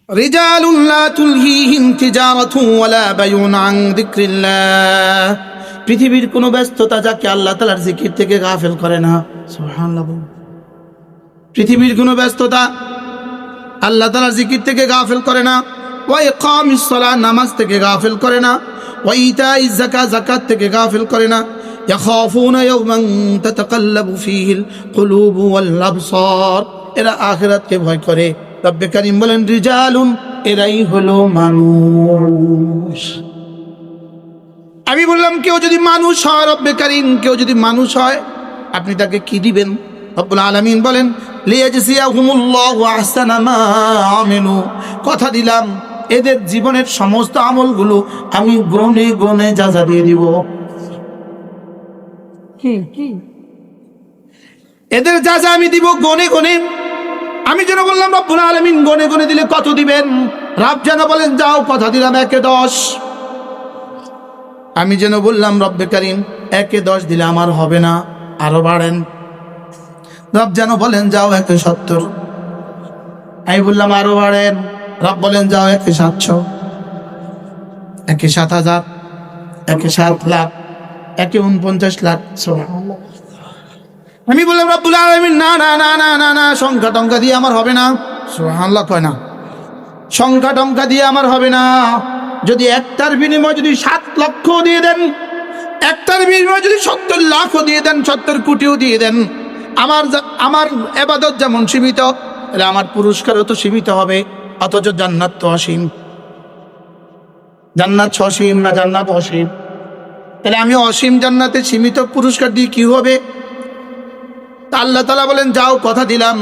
রিজালুন লা তুলহিহিম তিজারাতুন ওয়ালা বাইউন আন যিকরিল্লাহ। পৃথিবীর কোনো ব্যস্ততা যাকে আল্লাহ তাআলার জিকির থেকে গাফেল করে না। সুবহানাল্লাহ। পৃথিবীর কোনো ব্যস্ততা আল্লাহ তাআলার জিকির থেকে গাফেল করে না। ওয়া ইকামিস সালাহ, নামাজ থেকে গাফেল করে না। ওয়া ইতাইজ যাকাত, যাকাত থেকে গাফেল করে না। ইয়াখাফুনা ইয়াওমান তাতাকাল্লাবু ফীহিল কুলুবু ওয়াল আবসার, এরা আখিরাতকে ভয় করে। রব্বে কারীম বলেন রিজালুন, এরাই হলো মানুষ। আমি বললাম কেউ যদি মানুষ হয়, রব্বে কারীম কেউ যদি মানুষ হয়, আপনি তাকে কি দিবেন? রব্বুল আলামিন বলেন লিয়াজজিয়াহুমুল্লাহু আহসানা মা আমিলু, কথা দিলাম এদের জীবনের সমস্ত আমলগুলো আমি গনে গনে যাজা দিয়ে দিব। কি এদের যাজা আমি দিব গনে গনে। আমি যেন বললাম রব্বুল আলামিন গনে গনে দিলে কত দিবেন? রব যেন বলেন যাও কথা দিলাম 1-10। আমি যেন বললাম রব্বে কারীম 1-10 দিলে আমার হবে না, আরো বাড়েন। রব যেন বলেন যাও 1-70। আমি বললাম আরো বাড়েন। রব বলেন যাও 1-700, 1-7,000, 1-7 লাখ, 1-49 লাখ। আমি বললাম রব্বুল আলামিন না না না না না না, সংখ্যা টংকা দিয়ে আমার হবে না। সুবহানাল্লাহ কয় না, সংখ্যা টংকা দিয়ে আমার হবে না। যদি একটার বিনিময় যদি 7 লক্ষ দিয়ে দেন, একটার বিনিময় যদি 70 লাখও দিয়ে দেন, 70 কোটিও দিয়ে দেন, আমার ইবাদত যেমন সীমিত, তাহলে আমার পুরস্কারও তো সীমিত হবে। অথচ জান্নাত তো অসীম। জান্নাত সসীম না জান্নাত অসীম? তাহলে আমি অসীম জান্নাতে সীমিত পুরস্কার দিয়ে কি হবে? আল্লাহ তাআলা বলেন যাও কথা দিলাম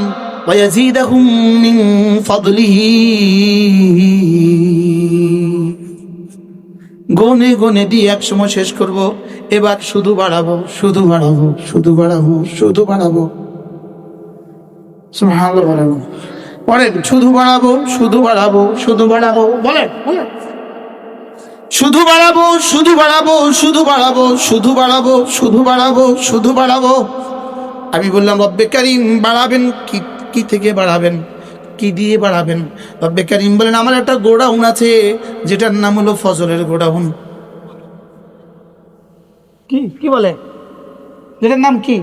ওয়ায়াজিদাহুম মিন ফাদলিহি, গনে গনে দিয়ে একসময় শেষ করব। এবার শুধু বাড়াবো, শুধু বাড়াবো, শুধু বাড়াবো, শুধু বাড়াবো। সুবহানাল্লাহ বাড়াবো। বলেন শুধু বাড়াবো, শুধু বাড়াবো, শুধু বাড়াবো। বলেন শুধু বাড়াবো, শুধু বাড়াবো, শুধু বাড়াবো, শুধু বাড়াবো, শুধু বাড়াবো, শুধু বাড়াবো। আমি বললাম রব্বে কারীম বাড়াবেন কি থেকে বাড়াবেন, কি দিয়ে বাড়াবেন? রব্বে কারীম বলেন আমার একটা গোডাউন আছে, যেটার নাম হলো ফজলের গোডাউন। কি বলে? যেটার নাম কি?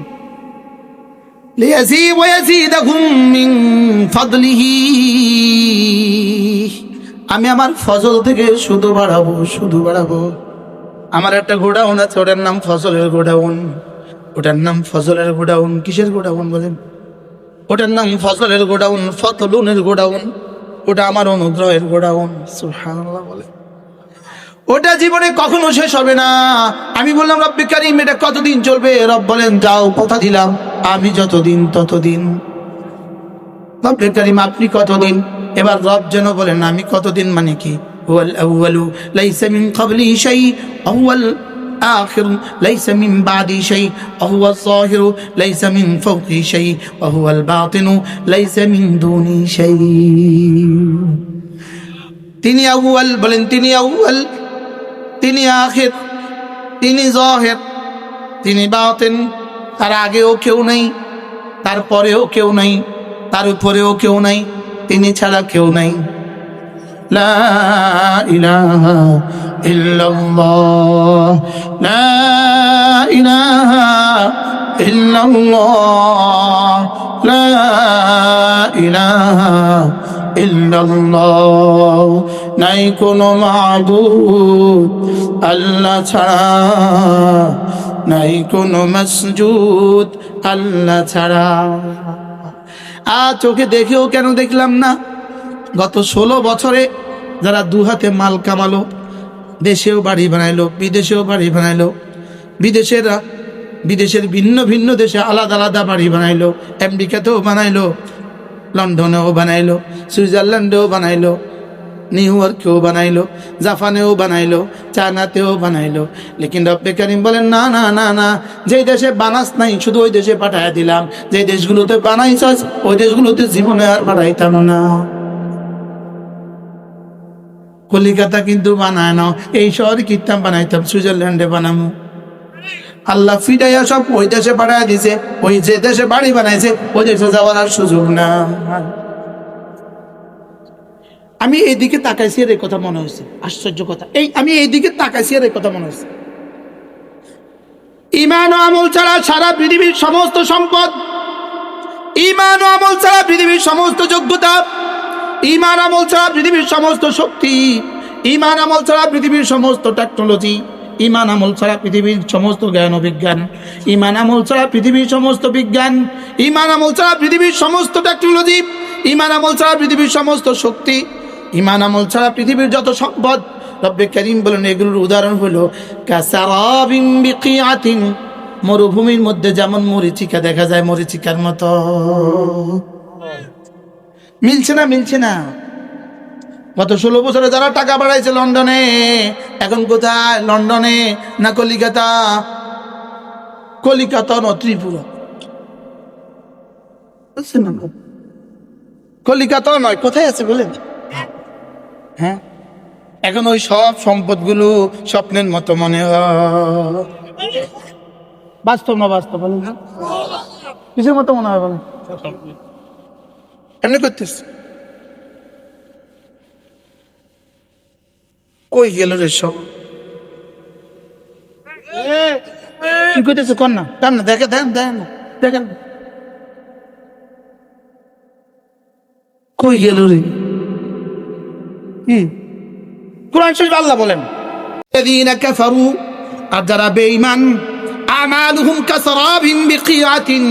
লিয়াজিদাহুম মিন ফাদলিহি, আমি আমার ফজল থেকে শুধু বাড়াবো, শুধু বাড়াবো। আমার একটা গোডাউন আছে, ওটার নাম ফজলের গোডাউন। ওটার নাম ফজলের গোডাউন। কিসের গোডাউন বলেন? ওটার নাম ফজলের গোডাউন, ফতলুনের গোডাউন। ওটা আমার অনুগ্রহের গোডাউন। সুবহানাল্লাহ বলে। ওটা জীবনে কখনো শেষ হবে না। আমি বললাম রব্বে কারীম এটা কতদিন চলবে? রব বলেন যাও কথা দিলাম আমি যতদিন ততদিন। রব্বে কারীম আপনি কতদিন? এবার রব যেন বলেন আমি কতদিন মানে কি? হুয়াল আউয়ালু লাইসা মিন ক্বাবলি শাই ওয়া হুয়াল آخر ليس من بعد شيء وهو الظاهر ليس من فوق شيء وهو الباطن ليس من دون شيء। তিনি আউয়াল বলেন, তিনি আউয়াল, তিনি আখির, তিনি জাহির, তিনি বাতিন। তার আগেও কেউ নাই, তারপরেও কেউ নাই, তার উপরেও কেউ নাই, তিনি ছাড়া কেউ নাই। লা ইলাহা ইল্লাল্লাহ, লা ইলাহা ইল্লাল্লাহ, লা ইলাহা ইল্লাল্লাহ। নাই কোনো মাবুদ আল্লাহ ছাড়া, নাই কোনো মাসজুদ আল্লাহ ছাড়া। চোখে দেখেও কেন দেখলাম না? গত 16 বছরে যারা 2 হাতে মাল কামালো, দেশেও বাড়ি বানাইলো, বিদেশেও বাড়ি বানাইলো, বিদেশের ভিন্ন ভিন্ন দেশে আলাদা আলাদা বাড়ি বানাইলো, আমেরিকাতেও বানাইলো, লন্ডনেও বানাইলো, সুইজারল্যান্ডেও বানাইলো, নিউ ইয়র্কেও বানাইলো, জাপানেও বানাইলো, চায়নাতেও বানাইলো। লেকিন রব্বে কারীম বলেন না না না না, যেই দেশে বানাস নাই শুধু ওই দেশে পাঠায় দিলাম, যেই দেশগুলোতে বানাইছস ওই দেশগুলোতে জীবনে আর পাঠাইতাম না। কলিকাতা কিন্তু বানায় না, এই শহরে কিতাম বানাইতাম, সুইজারল্যান্ডে বানামু। আল্লাহ ফিরাইয়া সব ওই দেশে পাঠায় দিছে, ওই যে দেশে বাড়ি বানাইছে ওই দেশে যাওয়ার আর সুযোগ না। আমি এইদিকে তাকাইছি আর এই কথা মনে হয়েছে, আশ্চর্য কথা, আমি এইদিকে তাকাইছি আর এই কথা মনে হয়েছে। ঈমান ও আমল ছাড়া সারা পৃথিবীর সমস্ত সম্পদ, ঈমান ও আমল ছাড়া পৃথিবীর সমস্ত যোগ্যতা, ঈমান আমল ছাড়া পৃথিবীর সমস্ত শক্তি, ঈমান আমল ছাড়া পৃথিবীর সমস্ত টেকনোলজি, ঈমান আমল ছাড়া পৃথিবীর সমস্ত জ্ঞান ও বিজ্ঞান, ঈমান আমল ছাড়া পৃথিবীর সমস্ত বিজ্ঞান, ঈমান আমল ছাড়া পৃথিবীর সমস্ত টেকনোলজি, ঈমান আমল ছাড়া পৃথিবীর সমস্ত শক্তি, ঈমান আমল ছাড়া পৃথিবীর যত সম্পদ, রব্বে কারীম বলেন এগুলোর উদাহরণ হলো কাসারাবিন বিকিআতিন, মরুভূমির মধ্যে যেমন মরিচিকা দেখা যায় মরিচিকার মতো। মিলছে না? মিলছে না? গত 16 বছরে যারা টাকা বাড়াইছে লন্ডনে, এখন কোথায়? লন্ডনে না কলিকাতা? কলিকাতা না ত্রিপুরা? কলিকাতা নয়, কোথায় আছে বলেন? হ্যাঁ, এখন ওই সব সম্পদগুলো স্বপ্নের মতো মনে হয়, বাস্তব না বাস্তব বলেন? কিসের মতো মনে হয় বলেন? এমনি করতেছ, কই গেল রে সব? কি করতেছে কর না, তার না দেখে দেন দেন দেখেন কই গেল রে? কি কোরআন শরীফ আল্লাহ বলেন আল্লাযীনা কাফারু, আর যারা বেঈমান, আমালুহুম কাসারাবিন বিকিআতিন,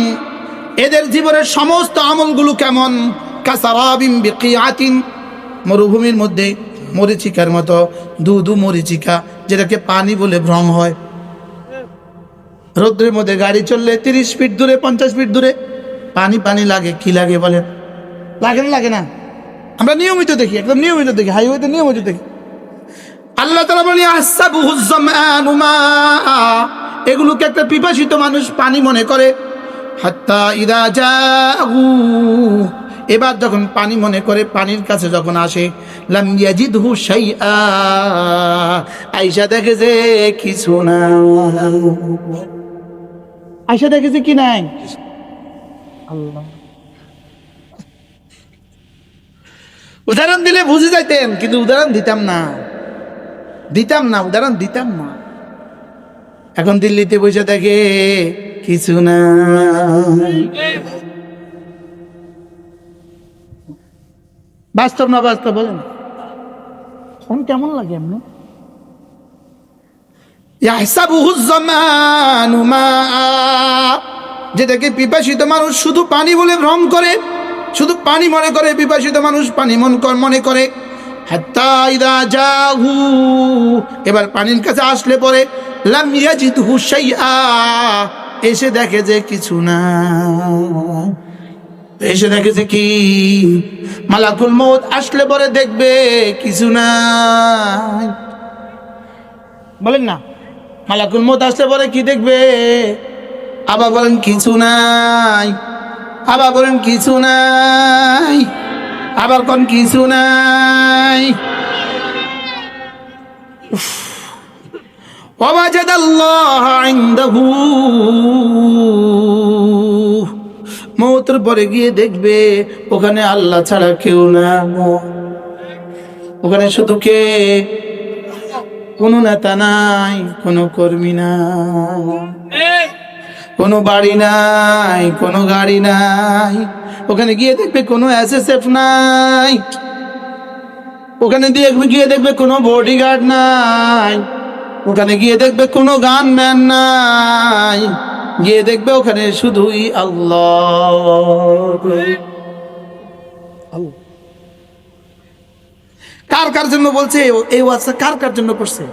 এদের জীবনের সমস্ত আমলগুলো কেমন? কাসারাবিন বিকিআতিন, মরুভূমির মধ্যে মরিচিকার মতো, দুধু মরিচিকা, যেটাকে পানি বলে ভ্রম হয়। রৌদ্রের মধ্যে গাড়ি চললে 30 ফিট দূরে 50 ফিট দূরে পানি পানি লাগে, কি লাগে বলেন? লাগে না? লাগে না? আমরা নিয়মিত দেখি, একদম নিয়মিত দেখি, হাইওয়েতে নিয়মিত দেখি। আল্লাহ তাআলা বলেন আহসাবুহুজ জামানু মা, এগুলোকে একটা পিপাসিত মানুষ পানি মনে করে। হাত্তা ইদা জাহু, এবার যখন পানি মনে করে, পানির কাছে যখন আসে, লাম ইয়াজিদহু শাইআ, আয়েশা দেখে যে কিছু না। আয়েশা দেখে যে কি নাই? আল্লাহ, উদাহরণ দিলে বুঝে যাইতেন, কিন্তু উদাহরণ দিতাম না, উদাহরণ দিতাম না। এখন দিল্লিতে বসে দেখে কিছু না। বাস্তব না বাস্তব বলেন? কোন কেমন লাগে এমনি? ইয়াহসাবুহুজ জামানু মা, যেটাকে পিপাসিত মানুষ শুধু পানি বলে ভ্রম করে, শুধু পানি মনে করে, পিপাসিত মানুষ পানি মনে করে। হাত্তা ইদা জাহু, এবার পানির কাছে আসলে পরে, লাম ইয়াজিদহু শাইআ, এসে দেখে যে কিছু না। এসে দেখে যে কি? মালাকুল মউত আসলে পরে দেখবে কিছু নাই। বলেন না, মালাকুল মউত আসলে পরে কি দেখবে? আবার বলেন কিছু নাই, আবার বলেন কিছু নাই, আবার কোন কিছু নাই। ওয়াজাদাল্লাহ ইনদাহু, মওতের পরে গিয়ে দেখবে ওখানে আল্লাহ ছাড়া কেউ না, ওখানে শুধু কে? কোনো নেতা নাই, কোনো কর্মী নাই, কোনো বাড়ি নাই, কোনো গাড়ি নাই। ওখানে গিয়ে দেখবে কোনো SSF নাই, ওখানে গিয়ে দেখবে কোনো বডিগার্ড নাই, ওখানে গিয়ে দেখবে কোনো গানম্যান নাই, গিয়ে দেখবে ওখানে শুধুই আল্লাহ। কার কার জন্য বলছে এই ওয়াজটা? কার কার জন্য করছে?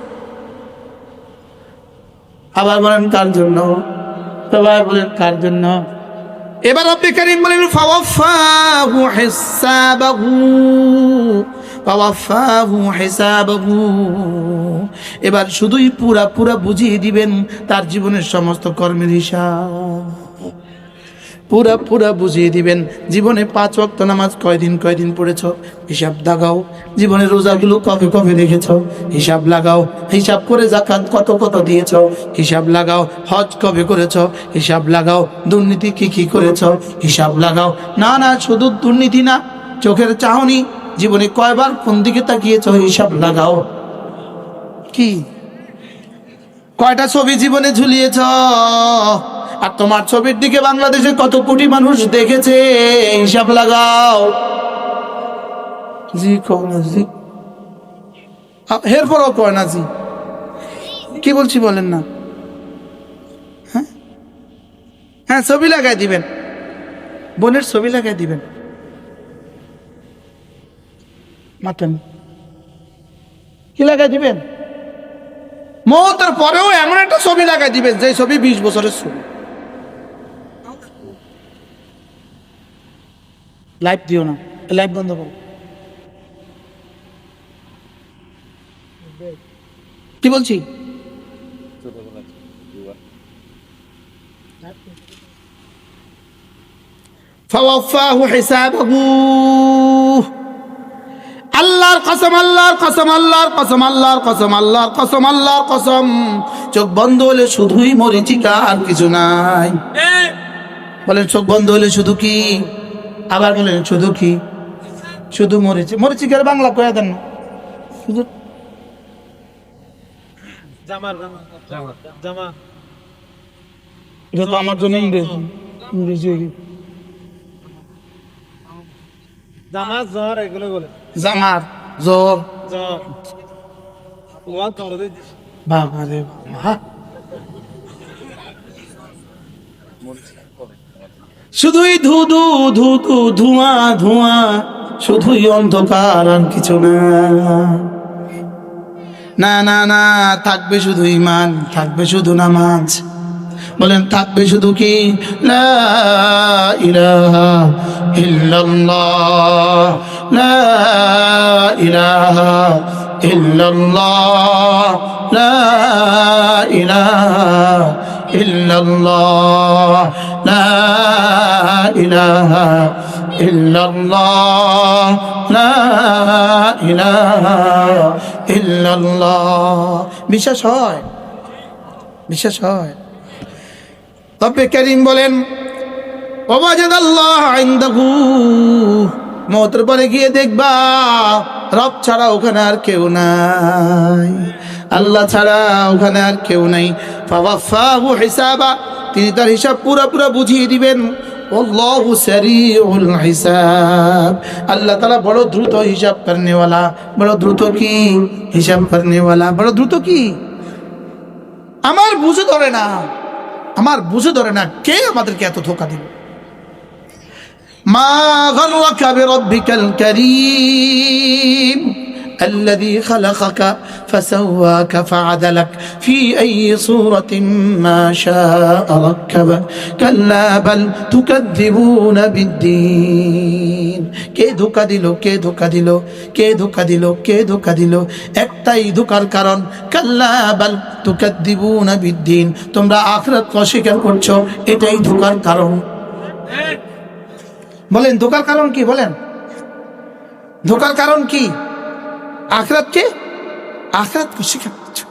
আবার বলেন কার জন্য? সবাই বলেন কার জন্য? এবার রব্বে কারীম বলেন ফাওয়াফাহু হিসাবাহু, ফাওয়াফাহু হিসাবাহু, এবার শুধুই পুরা বুঝিয়ে দিবেন তার জীবনের সমস্ত কর্মের হিসাব, পুরা বুঝিয়ে দিবেন। জীবনে 5 ওয়াক্ত নামাজ কয়দিন পড়েছো? হিসাব লাগাও। জীবনে রোজাগুলো কবে রেখেছো? হিসাব লাগাও। হিসাব করে যাকাত কত দিয়েছো? হিসাব লাগাও। হজ কবে করেছো? হিসাব লাগাও। দুর্নীতি কি করেছো? হিসাব লাগাও। না শুধু দুর্নীতি না, চোখের চাহনি, জীবনে কয়বার কোন দিকে তাকিয়েছো হিসাব লাগাও। কি কয়টা ছবি জীবনে ঝুলিয়েছ, আর তোমার ছবির দিকে বাংলাদেশে কত কোটি মানুষ দেখেছে হিসাব লাগাও। জি কও না জি, এরপরও কয় না জি। কি বলছি বলেন না। হ্যাঁ হ্যাঁ, ছবি লাগাই দিবেন, বোনের ছবি লাগাই দিবেন। মাতেন কি লাগাই দিবেন? মৌতের পরেও এমন একটা ছবি লাগাই দিবেন যে ছবি 20 বছরের ছবি। লাইভ দিও না, লাইভ বন্ধ করো। কি বলছি? ফাওয়াফাহু হিসাবাহু। আল্লাহর কসম, আল্লাহর কসম, আল্লাহর কসম, আল্লাহর কসম, আল্লাহর কসম, আল্লাহর কসম, চোখ বন্ধ হলে শুধুই মরিচিকা আর কিছু নাই। বলেন চোখ বন্ধ হলে শুধু কি? আবার বলেন শুধু কি? শুধু মরিচি। মরিচিকার বাংলা কয়ে দেন না শুধু। এটা তো আমার জন্য ইংরেজি জামার জ্বর, এগুলো বলে জামার জ্বর। বাবা রে বাবা, শুধুই ধু ধু ধু ধু ধোঁয়া ধোঁয়া, শুধুই অন্ধকার আর কিছু না। না না, থাকবে শুধু ঈমান, থাকবে শুধু নামাজ। বলেন থাকবে শুধু কি? লা ইলাহা ইল্লাল্লাহ, লা ইলাহা ইল্লাল্লাহ, লা ইলাহা ইল্লাল্লাহ, লা ইলাহা ইল্লাল্লাহ, লা ইলাহা ইল্লাল্লাহ। বিশ্বাস হয়? বিশ্বাস হয়? রব্বে কারীম বলেন ওয়াজাদাল্লাহ ইনদাহু, মওতের পরে গিয়ে দেখবা রব ছাড়া ওখানে আর কেউ নাই, আল্লাহ ছাড়া ওখানে আর কেউ নাই। ফাওয়াফাহু হিসাবা, তিনি তার হিসাব পুরো বুঝিয়ে দিবেন। আল্লাহু সারিউল হিসাব, আল্লাহ তাআলা বড় দ্রুত হিসাব করনেওয়ালা। বড় দ্রুত কি? হিসাব করনেওয়ালা। বড় দ্রুত কি? আমার বুঝে ধরে না, আমার বুঝে ধরে না কে আমাদেরকে এত ধোঁকা দিল। মা গাররাকা বিরাব্বিকাল কারীম الذي خلقك فسواك فعدلك في أي صورة ما شاء ركبك كلا بل تكذبون بالدين। কে ধোঁকা দিল, কে ধোঁকা দিল, কে ধোঁকা দিল, কে ধোঁকা দিল? একটাই ধোঁকার কারণ, কাল্লা বাল তুকাদ্দিবুনা বিদ্দিন, তোমরা আখিরাত অস্বীকার করছো, এটাই ধোঁকার কারণ। বলেন ধোঁকার কারণ কি? বলেন ধোঁকার কারণ কি? আখিরাতকে, আখিরাতকে স্বীকার করছো,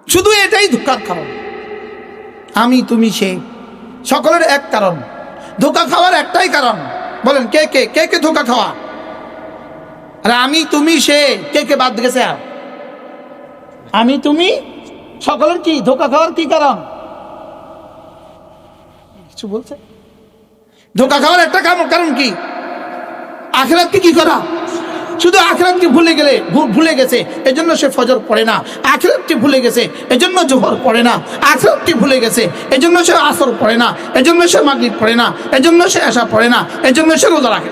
শুধু এটাই ধোঁকার কারণ। আমি তুমি সে সকলের এক কারণ, ধোঁকা খাওয়ার একটাই কারণ। বলেন কে কে কে কে ধোঁকা খাওয়া? আরে আমি তুমি সে, কে কে বাদ গেছে? আর আমি তুমি সকলের কি ধোঁকা খাওয়ার কি কারণ? কিছু বলছে? ধোঁকা খাওয়ার একটা কারণ কি? আখিরাতকে কি করা? শুধু আখিরাতকে ভুলে গেছে এজন্য সে ফজর পড়ে না, আখিরাতকে ভুলে গেছে এজন্য জোহর পড়ে না, আখিরাতকে ভুলে গেছে এজন্য সে আসর পড়ে না, এজন্য সে মাগরিব পড়ে না, এজন্য সে এশা পড়ে না, এজন্য সে রোজা রাখে।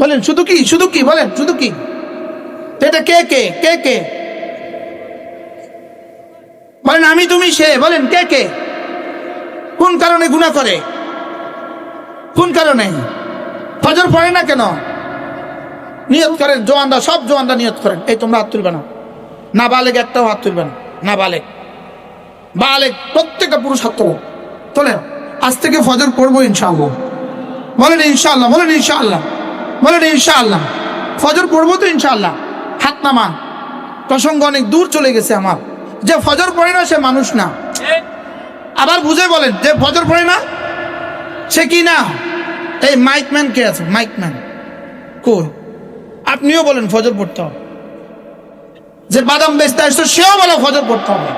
বলেন শুধু কি? শুধু কি? বলেন শুধু কি? এটা কে কে কে কে? বলেন আমি তুমি সে, বলেন কে কে? কোন কারণে গুনাহ করে? কোন কারণে? ফজর পড়ে না কেন? নিয়ত করেন, জওয়ানরা, সব জওয়ানরা নিয়ত করেন। এই তোমরা হাত তুলবে না, না বালেগ একটাও হাত তুলবে না, না বালেগ, বালেগ প্রত্যেকটা পুরুষ হাত তোলেন, তোলেন। আজ থেকে ফজর পড়বো ইনশাআল্লাহ। বলেন ইনশাআল্লাহ, বলেন ইনশাআল্লাহ, বলেন ইনশাআল্লাহ। ফজর পড়বো তো ইনশাআল্লাহ। হাত নামান। প্রসঙ্গ অনেক দূর চলে গেছে আমার। যে ফজর পড়ে না সে মানুষ না। আবার বুঝে বলেন, যে ফজর পড়ে না সে কি না? এই মাইকম্যান কে আছে? মাইকম্যান কই আপনিও বলেন ফজর পড়তে হবে, যে বাদাম বেচতে আসছো সেও বলে ফজর পড়তে হবে,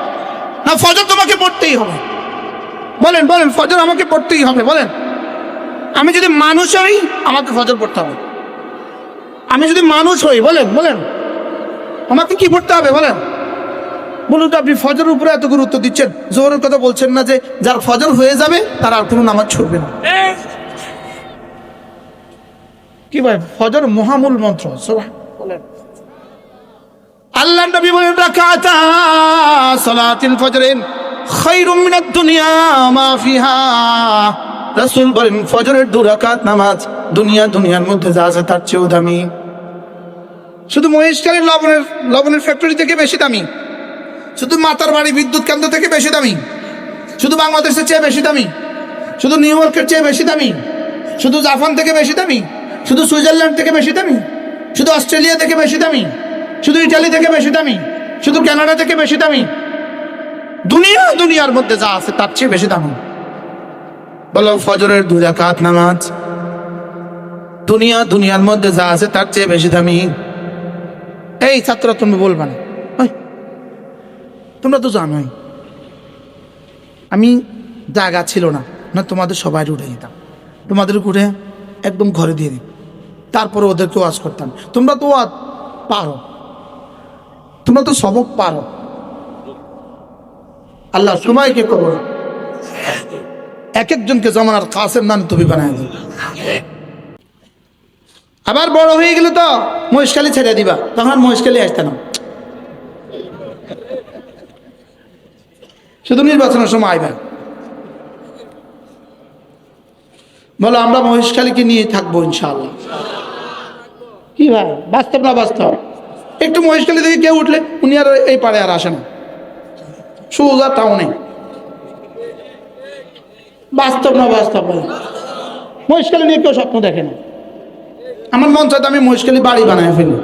না ফজর তোমাকে পড়তেই হবে? বলেন বলেন, ফজর আমাকে পড়তেই হবে বলেন। আমি যদি মানুষ হই আমাকে ফজর পড়তে হবে। আমি যদি মানুষ হই বলেন বলেন আমাকে কি পড়তে হবে বলেন? বলুন তো, আপনি ফজরের উপরে এত গুরুত্ব দিচ্ছেন, জোহরের কথা বলছেন না যে যার ফজর হয়ে যাবে তার আর কোনো নামাজ ছুটবে না? কি ভাই, ফজর মহামূল মন্ত্র। বলেন, আল্লাহ নবী বলেন রাকাতা সালাতিল ফজরিন খায়রুম মিনাদ দুনিয়া মা ফিহা। রাসূল বলেন ফজরের 2 রাকাত নামাজ দুনিয়ার মধ্যে যা আছে তার চেয়েও দামি। শুধু মহেশখালীর লবণের ফ্যাক্টরি থেকে বেশি দামি, শুধু মাতার বাড়ি বিদ্যুৎ কেন্দ্র থেকে বেশি দামি, শুধু বাংলাদেশের চেয়ে বেশি দামি, শুধু নিউ ইয়র্কের চেয়ে বেশি দামি, শুধু জাপান থেকে বেশি দামি, শুধু সুইজারল্যান্ড থেকে বেশি দামি, শুধু অস্ট্রেলিয়া থেকে বেশি দামি, শুধু ইটালি থেকে বেশি দামি, শুধু কানাডা থেকে বেশি দামি। দুনিয়ার মধ্যে যা আছে তার চেয়ে বেশি দামি। বলো ফজরের 2 রাকাত নামাজ দুনিয়ার মধ্যে যা আছে তার চেয়ে বেশি দামি। এই ছাত্র, তুমি বলবা না, তোমরা তো জানোই আমি জায়গা ছিল না, না তোমাদের সবাই উঠে যেতাম, তোমাদের উঠে একদম ঘরে দিয়ে দিই, তারপরে ওদেরকে ওয়াজ করতাম। তোমরা তো ওয়াজ পারো, তোমরা তো সবক পারো। আল্লাহ সময়কে কবর এক একজনকে জমানার কাসেম নান তুমি বানায় দিবে। আবার বড় হয়ে গেলে তো মহেশখালী ছেড়ে দিবা, তখন মহেশখালী আসতে না, শুধু নির্বাচনের সময় আইবা। বলো আমরা মহেশখালীকে নিয়ে থাকবো ইনশাআল্লাহ। কি ভাই, বাস্তব না বাস্তব? একটু মহেশখালী থেকে কেউ উঠলে উনি আর এই পারে আর আসে না, সোজা টাউনে। বাস্তব না বাস্তব? মহেশখালী নিয়ে কেউ স্বপ্ন দেখে না। আমার মন চাইতে আমি মহেশখালী বাড়ি বানায় ফেলি,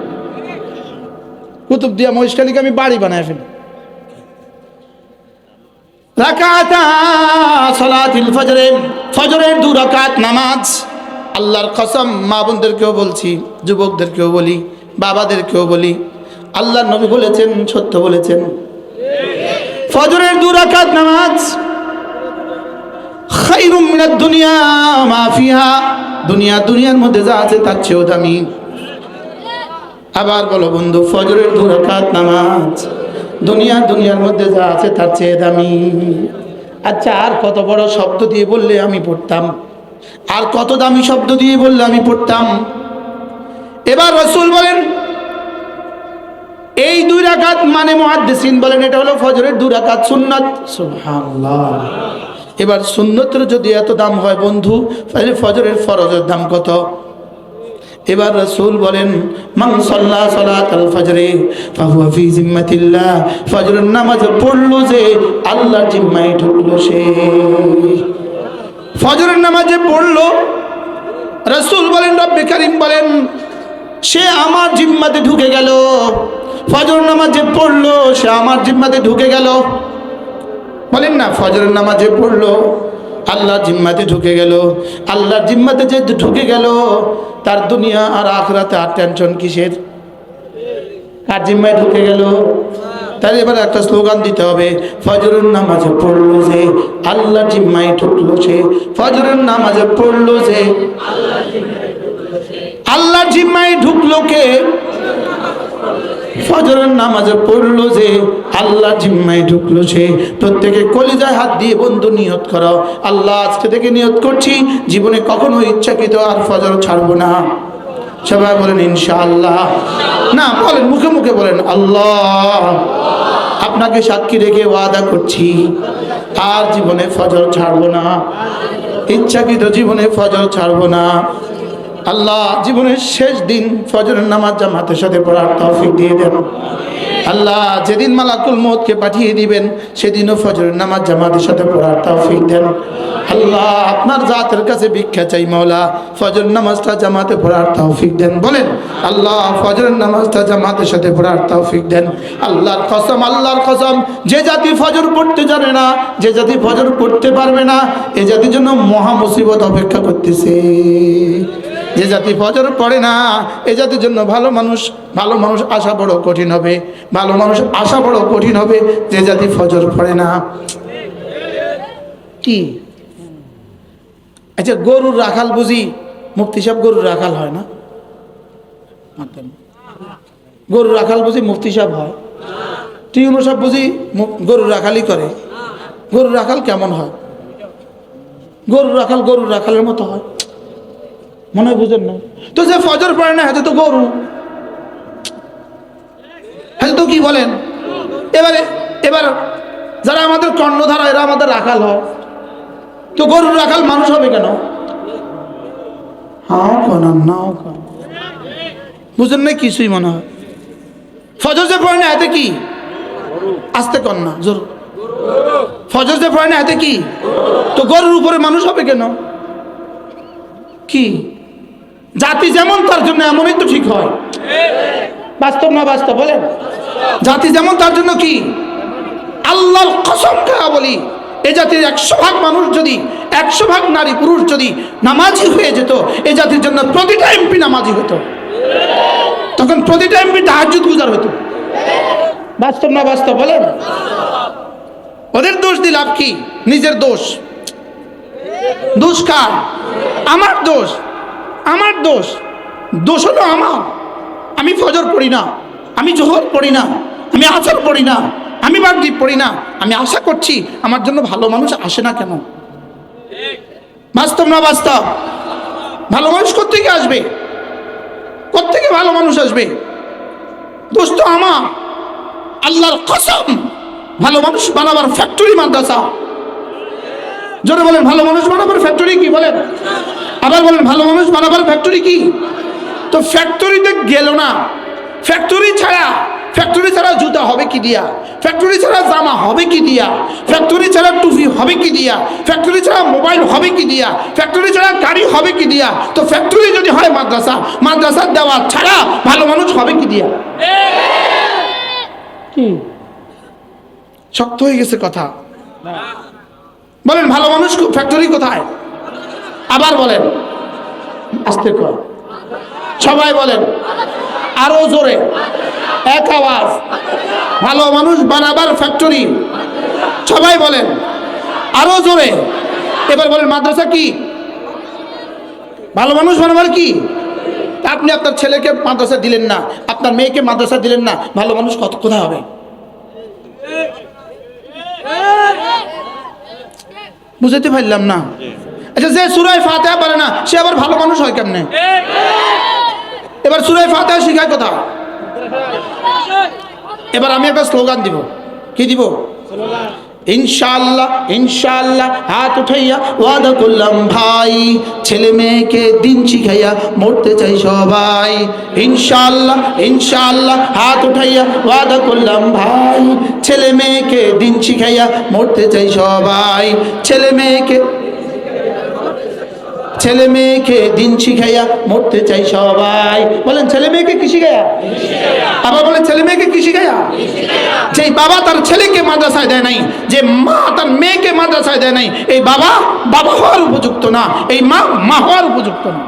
কুতুবদিয়া মহেশখালীকে আমি বাড়ি বানায় ফেলি। রাকাতা সালাতিল ফজর, ফজরের 2 রাকাত নামাজ। আল্লাহর কসম, মা বোনদেরকেও বলছি, যুবকদেরকেও বলি, বাবাদেরকেও বলি, আল্লাহর নবী বলেছেন, সত্য বলেছেন। ফজরের 2 রাকাত নামাজ খায়রুম মিনাদ দুনিয়া মা ফিহা, দুনিয়ার মধ্যে যা আছে তার চেয়েও দামি। আবার বলো বন্ধু, ফজরের 2 রাকাত নামাজ দুনিয়ার মধ্যে যা আছে তার চেয়ে দামি। আচ্ছা, আর কত বড় শব্দ দিয়ে বললে আমি পড়তাম, আর কত দামি শব্দ দিয়ে বললে আমি পড়তাম। এবার রাসূল বলেন এই 2 রাকাত মানে মুহাদ্দিসিন বলেন এটা হলো ফজরের 2 রাকাত সুন্নাত। সুবহানাল্লাহ। এবার সুন্নতের যদি এত দাম হয় বন্ধু, তাহলে ফজরের ফরজের দাম কত? এবার রাসূল বলেন মান সাল্লা সালাতাল ফজরে ফাহুয়া ফি জিম্মাতিল্লাহ, ফজরের নামাজ পড়লো যে আল্লাহর জিম্মায় ঢুকলো সে। ফজরের নামাজে পড়লো, রাসূল বলেন, রব্বে কারীম বলেন সে আমার জিম্মাতে ঢুকে গেল। ফজর নামাজে পড়লো, সে আমার জিম্মাতে ঢুকে গেল। বলেন না, ফজরের নামাজে পড়লো, আল্লাহর জিম্মাতে ঢুকে গেল। আল্লাহর জিম্মাতে যে ঢুকে গেল, তার দুনিয়া আর আখিরাতে আর টেনশন কিসের? কার জিম্মায় ঢুকে গেল? তাহলে এবার একটা স্লোগান দিতে হবে, ফজরের নামাজে পড়লো যে আল্লাহর জিম্মায় ঢুকলো সে। ফজরের নামাজে পড়লো যে আল্লাহর জিম্মায় ঢুকলো কে? ফজরের নামাজে পড়লো যে আল্লাহর জিম্মায় ঢুকলো সে। প্রত্যেকে কলিজায় হাত দিয়ে বন্ধু নিয়ত করো, আল্লাহ আজকে থেকে নিয়ত করছি জীবনে কখনো ইচ্ছাকৃত আর ফজর ছাড়বো না। সবাই বলেন ইনশাআল্লাহ। না বলেন, মুখে মুখে বলেন আল্লাহ। আপনাকে সাক্ষী রেখে ওয়াদা করছি আর জীবনে ফজর ছাড়বো না, ইচ্ছাকৃত জীবনে ফজর ছাড়বো না। আল্লাহ জীবনের শেষ দিন ফজরের নামাজ জামাতের সাথে পড়ার তৌফিক দিয়ে দেন। আল্লাহ যেদিন মালাকুল মউতকে পাঠিয়ে দিবেন সেদিনও ফজরের নামাজ জামাতের সাথে পড়ার তৌফিক দেন। আল্লাহ আপনার জাতের কাছে ভিক্ষা চাই মাওলা, ফজর নামাজটা জামাতে পড়ার তৌফিক দেন। বলেন আল্লাহ ফজরের নামাজটা জামাতের সাথে পড়ার তৌফিক দেন। আল্লাহর কসম, যে জাতি ফজর পড়তে জানে না, যে জাতি ফজর পড়তে পারবে না, এ জাতির জন্য মহা মুসিবত অপেক্ষা করতেছে। যে জাতি ফজর পড়ে না এ জাতির জন্য ভালো মানুষ আসা বড় কঠিন হবে। ভালো মানুষ আসা বড় কঠিন হবে যে জাতি ফজর পড়ে না। কি আচ্ছা, গরুর রাখাল বুঝি মুফতি সাহেব গরুর রাখাল হয় না? গরুর রাখাল বুঝি মুফতি সাহেব হয়? টিউনো সাহেব বুঝি গরুর রাখালই করে? গরুর রাখাল কেমন হয়? গরুর রাখালের মতো হয় মনে হয়, বুঝেন না তো? যে ফজর পড়ে না হাতে তো গরু, হাতে তো কি বলেন? এবার যারা আমাদের কর্ণধারা এরা আমাদের রাখাল হয়, তো গরুর রাখাল মানুষ হবে কেন? হ্যাঁ কেন নাও কেন বুঝেন না? কিছুই মনে হয় ফজর যে পড়ে না হাতে কি? আসতে কর না জোর। ফজর যে পড়ে না হাতে কি? তো গরুর উপরে মানুষ হবে কেন? কি জাতি যেমন তার জন্য এমনই তো ঠিক হয়। বাস্তব না বাস্তব বলেন? জাতি যেমন তার জন্য কি? আল্লাহর কসম খেয়ে বলি, এ জাতির 100 ভাগ মানুষ যদি 100 ভাগ নারী পুরুষ যদি নামাজি হয়ে যেত, এ জাতির জন্য প্রতিটা এমপি নামাজি হতো। তখন প্রতিটা এমপি তাহাজ্জুদ গুজার হতো। বাস্তব না বাস্তব বলেন? ওদের দোষ দিয়ে লাভ কি? নিজের দোষ। দোষ কার? আমার দোষ। আমার দোষ। দোষ হলো আমার। আমি ফজর পড়ি না, আমি জোহর পড়ি না, আমি আসর পড়ি না, আমি মাগরিব পড়ি না। আমি আশা করছি আমার জন্য ভালো মানুষ আসে না কেন? বাস্তব না বাস্তব? ভালো মানুষ কোত্থেকে আসবে? কোত্থেকে ভালো মানুষ আসবে? দোষ তো আমার। আল্লাহর কসম, ভালো মানুষ বানাবার ফ্যাক্টরি মাদ্রাসা। জোরে বলেন, ভালো মানুষ বানাবার ফ্যাক্টরি কি? বলেন আবার বলেন, ভালো মানুষ বানাবার ফ্যাক্টরি কি? তো ফ্যাক্টরিতে গেল না। ফ্যাক্টরি ছাড়া জুতা হবে কি দিয়া? ফ্যাক্টরি ছাড়া জামা হবে কি দিয়া? ফ্যাক্টরি ছাড়া টুপি হবে কি দিয়া? ফ্যাক্টরি ছাড়া মোবাইল হবে কি দিয়া? ফ্যাক্টরি ছাড়া গাড়ি হবে কি দিয়া? তো ফ্যাক্টরি যদি হয় মাদ্রাসা, মাদ্রাসার দেওয়া ছাড়া ভালো মানুষ হবে কি দিয়া? কি শক্ত হয়ে গেছে কথা? বলেন ভালো মানুষ ফ্যাক্টরি কোথায়? আবার বলেন, আস্তে কর, সবাই বলেন আরো জোরে, এক আওয়াজ। ভালো মানুষ বানাবার ফ্যাক্টরি, সবাই বলেন আরো জোরে। এবার বলেন মাদ্রাসা কি? ভালো মানুষ বানাবার কি? আপনি আপনার ছেলেকে মাদ্রাসা দিলেন না, আপনার মেয়েকে মাদ্রাসা দিলেন না, ভালো মানুষ কোথায় হবে? বুঝতে পারলাম না। আচ্ছা, যে সূরা ফাতিহা পারে না সে আবার ভালো মানুষ হয় কেমনে? এবার সূরা ফাতিহা শিখায় কোথা? এবার আমি একটা স্লোগান দিব। কি দিব? ইনশাআল্লাহ ইনশাআল্লাহ হাত উঠাইয়া ওয়াদা করলাম ভাই, ছেলে মেয়েকে দিন শিখাইয়া মরতে চাই সবাই। ইনশাআল্লাহ ইনশাআল্লাহ হাত উঠাইয়া ওয়াদা করলাম ভাই, ছেলে মেয়েকে দিন শিখাইয়া মরতে চাই সবাই। ছেলে মেয়েকে দিন শিখাইয়া মরতে চাই সবাই। বলেন ছেলে মেয়েকে কি শিখাইয়া? আবার বলেন ছেলে মেয়েকে কি শিখাইয়া? যে বাবা তার ছেলেকে মাদ্রাসায় দেয় নাই, যে মা তার মেয়েকে মাদ্রাসায় দেয় নাই, এই বাবা হওয়ার উপযুক্ত না, এই মা হওয়ার উপযুক্ত না।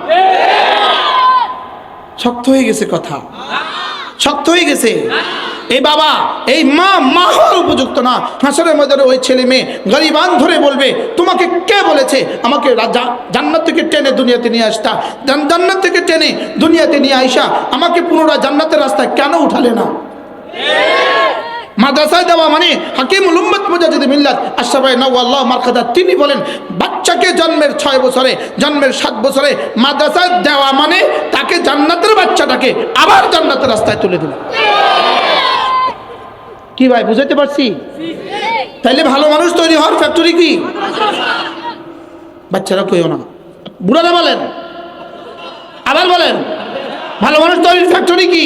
শক্ত হয়ে গেছে কথা, শক্ত হয়ে গেছে। এই বাবা এই মা হওয়ার উপযুক্ত না। হাসরের ময়দানে ওই ছেলে মেয়ে গরিবান ধরে বলবে, তোমাকে কে বলেছে আমাকে জান্নাত থেকে টেনে দুনিয়াতে নিয়ে আসতা? জান্নাত থেকে টেনে দুনিয়াতে নিয়ে আইসা আমাকে পুনরায় জান্নাতের রাস্তায় কেন উঠালে না? মাদ্রাসায় দেওয়া মানে হাকিমুল উম্মত মুজাদ্দিদ মিল্লাত আশরাফে নওয়াল্লাহ মারকাদা তিনি বলেন, বাচ্চাকে জন্মের 6 বছরে, জন্মের 7 বছরে মাদ্রাসায় দেওয়া মানে তাকে জান্নাতের বাচ্চাটাকে আবার জান্নাতের রাস্তায় তুলে দিল। কি ভাই বুঝাইতে পারছি? তাইলে ভালো মানুষ তৈরি হওয়ার ফ্যাক্টরি কি? বাচ্চারা কইও না, বুড়ারা বলেন, আবার বলেন, ভালো মানুষ তৈরির ফ্যাক্টরি কি?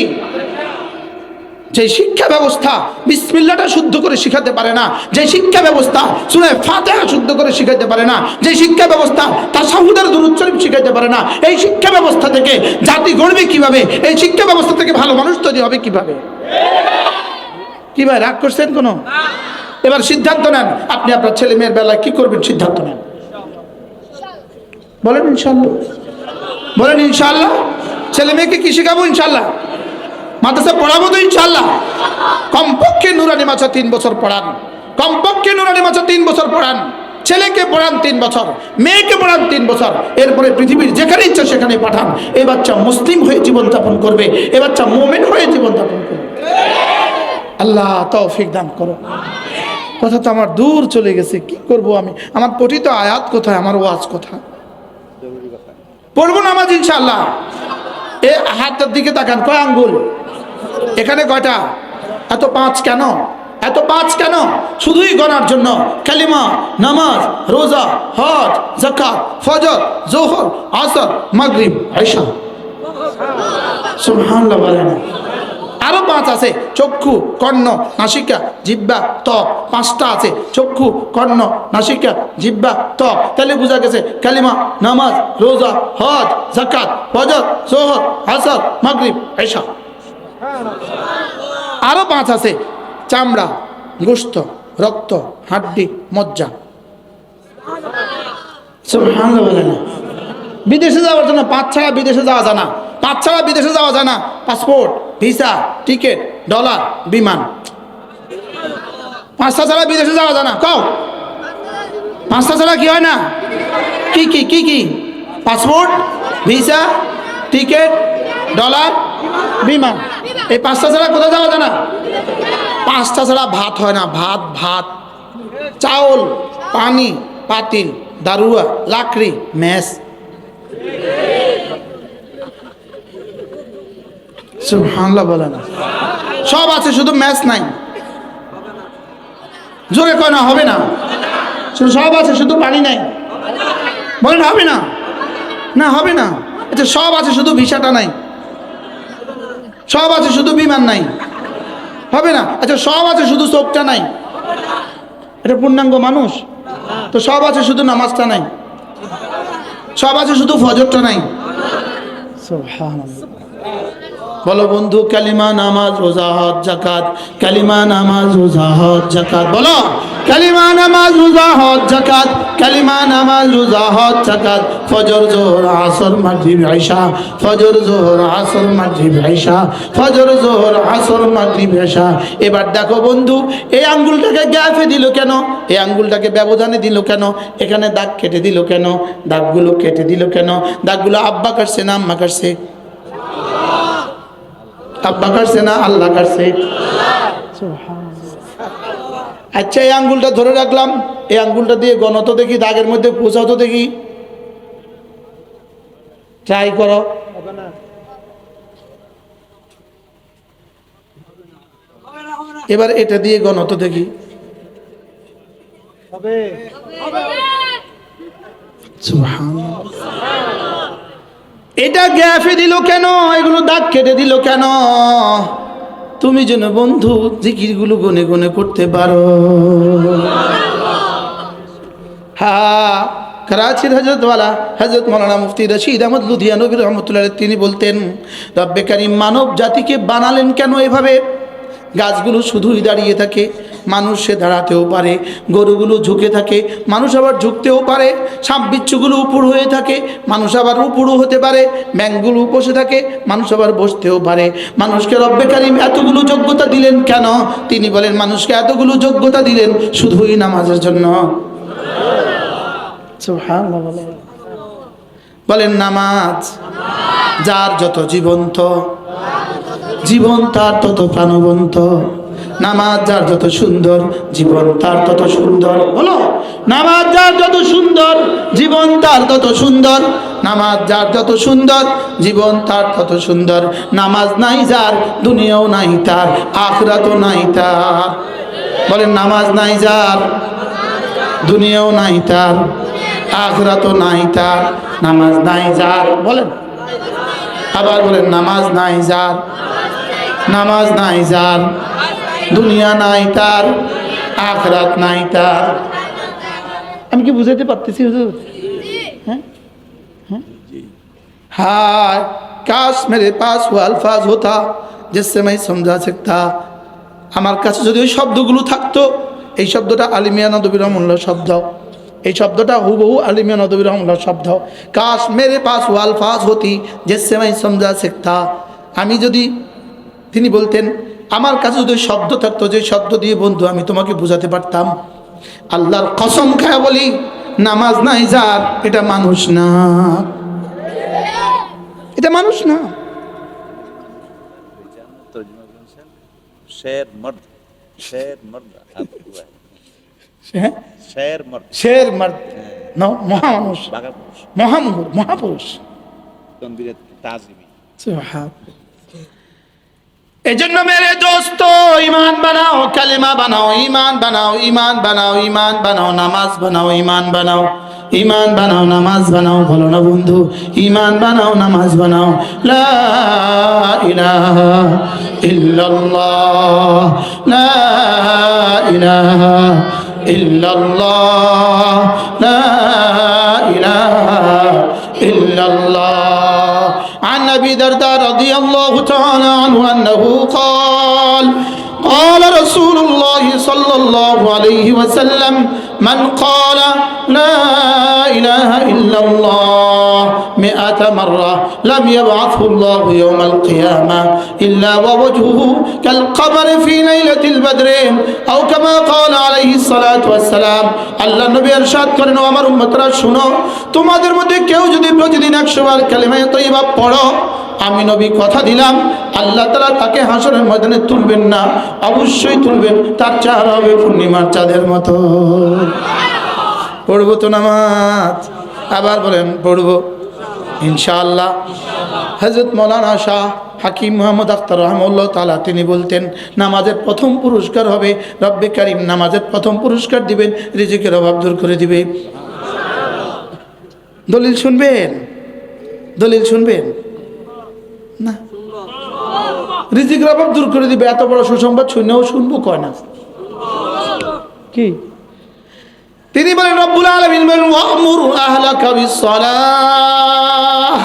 যে শিক্ষা ব্যবস্থা বিসমিল্লাহটা শুদ্ধ করে শিখাতে পারে না, যে শিক্ষা ব্যবস্থা সূরা ফাতিহা শুদ্ধ করে শিখাতে পারে না, যে শিক্ষা ব্যবস্থা তাশাহুদের দুরূদ শরীফ শিখাতে পারে না, এই শিক্ষা ব্যবস্থা থেকে জাতি গড়বে কিভাবে? এই শিক্ষা ব্যবস্থা থেকে ভালো মানুষ তৈরি হবে কিভাবে? কি ভাই রাগ করছেন কোনো? এবার সিদ্ধান্ত নেন, আপনি আপনার ছেলে মেয়ের বেলায় কি করবেন? সিদ্ধান্ত নেন, বলেন ইনশাআল্লাহ। বলেন ইনশাআল্লাহ। ছেলে মেয়েকে কি শেখাবো? ইনশাআল্লাহ। মাদ্রাসা পড়াবো তো ইনশাআল্লাহ। কমপক্ষে নুরানি মাদ্রাসা 3 বছর পড়ান, কমপক্ষে নুরানি মাদ্রাসা 3 বছর পড়ান। ছেলেকে পড়ান 3 বছর, মেয়েকে পড়ান 3 বছর, এরপরে পৃথিবীর যেখানে ইচ্ছা সেখানে পাঠান। এই বাচ্চা মুসলিম হয়ে জীবনযাপন করবে, এই বাচ্চা মুমিন হয়ে জীবনযাপন করবে। আল্লাহ তৌফিক দান করো। কথা তো আমার দূর চলে গেছে, কি করব আমি? আমার পঠিত আয়াত কোথায়, আমার ওয়াজ কোথায়? পড়বো নামাজ ইনশাআল্লাহ। এ হাতের দিকে তাকান, কয় আঙ্গুল? এখানে কয়টা? এত 5 কেন? এত 5 কেন? শুধুই গণার জন্য। কালিমা, নামাজ, রোজা, হজ, যাকাত, ফজর, যোহর, আসর, মাগরিব, ইশা। সুবহানাল্লাহ বলেন। আরো 5 আছে, চক্ষু, কর্ণ, নাসিকা, জিহ্বা, ত্বক। 5টা আছে, চক্ষু, কর্ণ, নাসিকা, জিহ্বা, ত্বক। তাহলে বোঝা গেছে কালিমা, নামাজ, রোজা, হজ, যাকাত, ফজর, যোহর, আসর, মাগরিব, ইশা। আরো 5 আছে, চামড়া, গোশত, রক্ত, হাড্ডি, মজ্জা। সুবহানাল্লাহ বলেন। বিদেশে যাওয়ার জন্য 5 ছাড়া বিদেশে যাওয়া যায় না। 5 ছাড়া বিদেশে যাওয়া যায় না। পাসপোর্ট, ভিসা, টিকিট, ডলার, বিমান। 5টা ছাড়া বিদেশে যাওয়া যায় না। কও 5টা ছাড়া কি হয় না? কি কি কি কি? পাসপোর্ট, ভিসা, টিকিট, ডলার, বিমান। এই 5টা ছাড়া কোথাও যাওয়া যায় না। 5টা ছাড়া ভাত হয় না। ভাত, ভাত, চাউল, পানি, পাতিল, দারুয়া, লাকড়ি, মেস। সুবহানাল্লাহ বলে না। সব আছে, শুধু ম্যাচ নাই। জোরে কয় না, হবে না। সব আছে, শুধু পানি নাই। বলেন হবে না? না হবে না। আচ্ছা সব আছে, শুধু ভিসাটা নাই। সব আছে, শুধু বিমান নাই। হবে না। আচ্ছা সব আছে, শুধু চোখটা নাই। এটা পূর্ণাঙ্গ মানুষ তো? সব আছে, শুধু নামাজটা নাই। সব আছে, শুধু ফজরটা নাই। সুবহানাল্লাহ। বলো বন্ধু, কালিমা, নামাজ, রোজা, হজ, যাকাত। কালিমা, নামাজ, রোজা, হজ, যাকাত। বলো কালিমা, নামাজ, রোজা, হজ, যাকাত। কালিমা, নামাজ, রোজা, হজ, যাকাত। ফজর, যোহর, আসর, মাগরিব, ইশা। ফজর, যোহর, আসর, মাগরিব, ইশা। ফজর, যোহর, আসর, মাগরিব, ইশা। এবার দেখো বন্ধু, এই আঙ্গুলটাকে গ্যাপে দিল কেন? এই আঙ্গুলটাকে ব্যবধানে দিল কেন? এখানে দাগ কেটে দিল কেন? দাগগুলো কেটে দিল কেন? দাগগুলো আব্বা কাটছে না আম্মা কাটছে? আব্বা কাটছে না আল্লাহ কাটছে? আচ্ছা এই আঙ্গুলটা ধরে রাখলাম, এই আঙ্গুলটা দিয়ে গণত দেখি, দাগের মধ্যে পৌঁছাও তো দেখি। ট্রাই করো। এবার এটা দিয়ে গণত দেখি। এটা গ্যাফে দিল কেন? এগুলো দাগ কেটে দিল কেন? তুমি যেন বন্ধু জিকিরগুলো গনে গনে করতে পারো। হ্যাঁ, করাচির হজরতওয়ালা হজরত মৌলানা মুফতি রশিদ আহমদ লুধিয়ানবী রহমতুল্লাহ তিনি বলতেন, রব্বে কারীম মানব জাতিকে বানালেন কেন এভাবে? গাছগুলো শুধুই দাঁড়িয়ে থাকে, মানুষ সে দাঁড়াতেও পারে। গরুগুলো ঝুঁকে থাকে, মানুষ আবার ঝুঁকতেও পারে। সাপ বিচ্ছুগুলো উপর হয়ে থাকে, মানুষ আবার উপরও হতে পারে। ব্যাঙগুলো বসে থাকে, মানুষ আবার বসতেও পারে। মানুষকে রব্বে কারীম এতগুলো যোগ্যতা দিলেন কেন? তিনি বলেন মানুষকে এতগুলো যোগ্যতা দিলেন শুধুই নামাজের জন্য। সুবহানাল্লাহ বলেন। নামাজ যার যত জীবন্ত, জীবন তার তত প্রাণবন্ত। নামাজ যার যত সুন্দর, জীবন তার তত সুন্দর। বলো নামাজ যার যত সুন্দর, জীবন তার তত সুন্দর। নামাজ যার যত সুন্দর, জীবন তার তত সুন্দর। নামাজ নাই যার, দুনিয়াও নাই তার, আখিরাতও নাই তার। বলেন নামাজ নাই যার, দুনিয়াও নাই তার, আখিরাতও নাই তার। নামাজ নাই যার, বলেন আবার বলেন নামাজ নাই যার, নামাজ নাই যার, দুনিয়া নাই তার, আখিরাত নাই তার। আমি কি বুঝাইতে পারতেছি হুজুর? হ্যাঁ হ্যাঁ। हाय काश मेरे पास वो अल्फाज होता जिससे मैं समझा सकता। আমার কাছে যদি ওই শব্দগুলো থাকতো, এই শব্দটা আলী মিয়া নদভী রহমানুল্লাহ শব্দ, এই শব্দটা হুবহু আলী মিয়াঁ নদভী রহমাতুল্লাহ শব্দ। কাশ মেরে পাস ও আলফাজ হতি জেসে মাই সমঝা সিখতা, আমি যদি, তিনি বলতেন আমার কাছে যদি শব্দ থাকতো, যে শব্দ দিয়ে বন্ধু আমি তোমাকে বুঝাতে পারতাম। আল্লাহর কসম খায় বলি, নামাজ নাই যার, এটা মানুষ না, এটা মানুষ না। शेर मर्द, शेर मर्द, शेर मर्द न, মহামানুষ, মহাপুরুষ। এই জন্য মেরে দোস্ত, ইমান বানাও, কালিমা বানাও, ইমান বানাও, ইমান বানাও, ইমান বানাও, নামাজ বানাও, ইমান বানাও, ইমান বানাও, নামাজ বানাও। বলো না বন্ধু, ইমান বানাও, নামাজ বানাও। লা ইলাহা ইল্লাল্লাহ, লা ইলাহা ইল্লাল্লাহ, লা ইলাহা ইল্লাল্লাহ। عن أبي درداء رضي الله تعالى عنه أنه قال قال رسول الله صلى الله عليه وسلم من قال لا إله إلا الله 100 مرة لم يبعثه الله يوم القيامة إلا ووجهه كالقمر في ليلة البدر أو كما قال عليه الصلاة والسلام। আল্লাহ নবী ইরশাদ করেন, ও আমার উম্মতরা শুনো, তোমাদের মধ্যে কেউ যদি প্রতিদিন 100 বার কালিমা তয়্যিবা পড়ো, আমি নবী কথা দিলাম আল্লাহ তাআলা তাকে হাসরের ময়দানে তুলবেন না, অবশ্যই তুলবেন, তার চেহারা হবে পূর্ণিমার চাঁদের মতো। পড়বো তো নামাজ? আবার বলেন পড়বো ইনশাআল্লাহ। হযরত মাওলানা শাহ হাকিম মোহাম্মদ আখতার রহমাতুল্লাহ তাআলা তিনি বলতেন, নামাজের প্রথম পুরস্কার হবে রব্বে কারীম নামাজের প্রথম পুরস্কার দিবেন, রিজিকের অভাব দূর করে দিবে। দলিল শুনবেন? দলিল শুনবেন না? রিজিকের অভাব দূর করে দিবে, এত বড় সুসংবাদ শুনেও শুনবো কয় না কি? তিনি বলেন, রব্বুল আলামিন বলেন, ওয়া'মুর আহলাকা বিস-সালাহ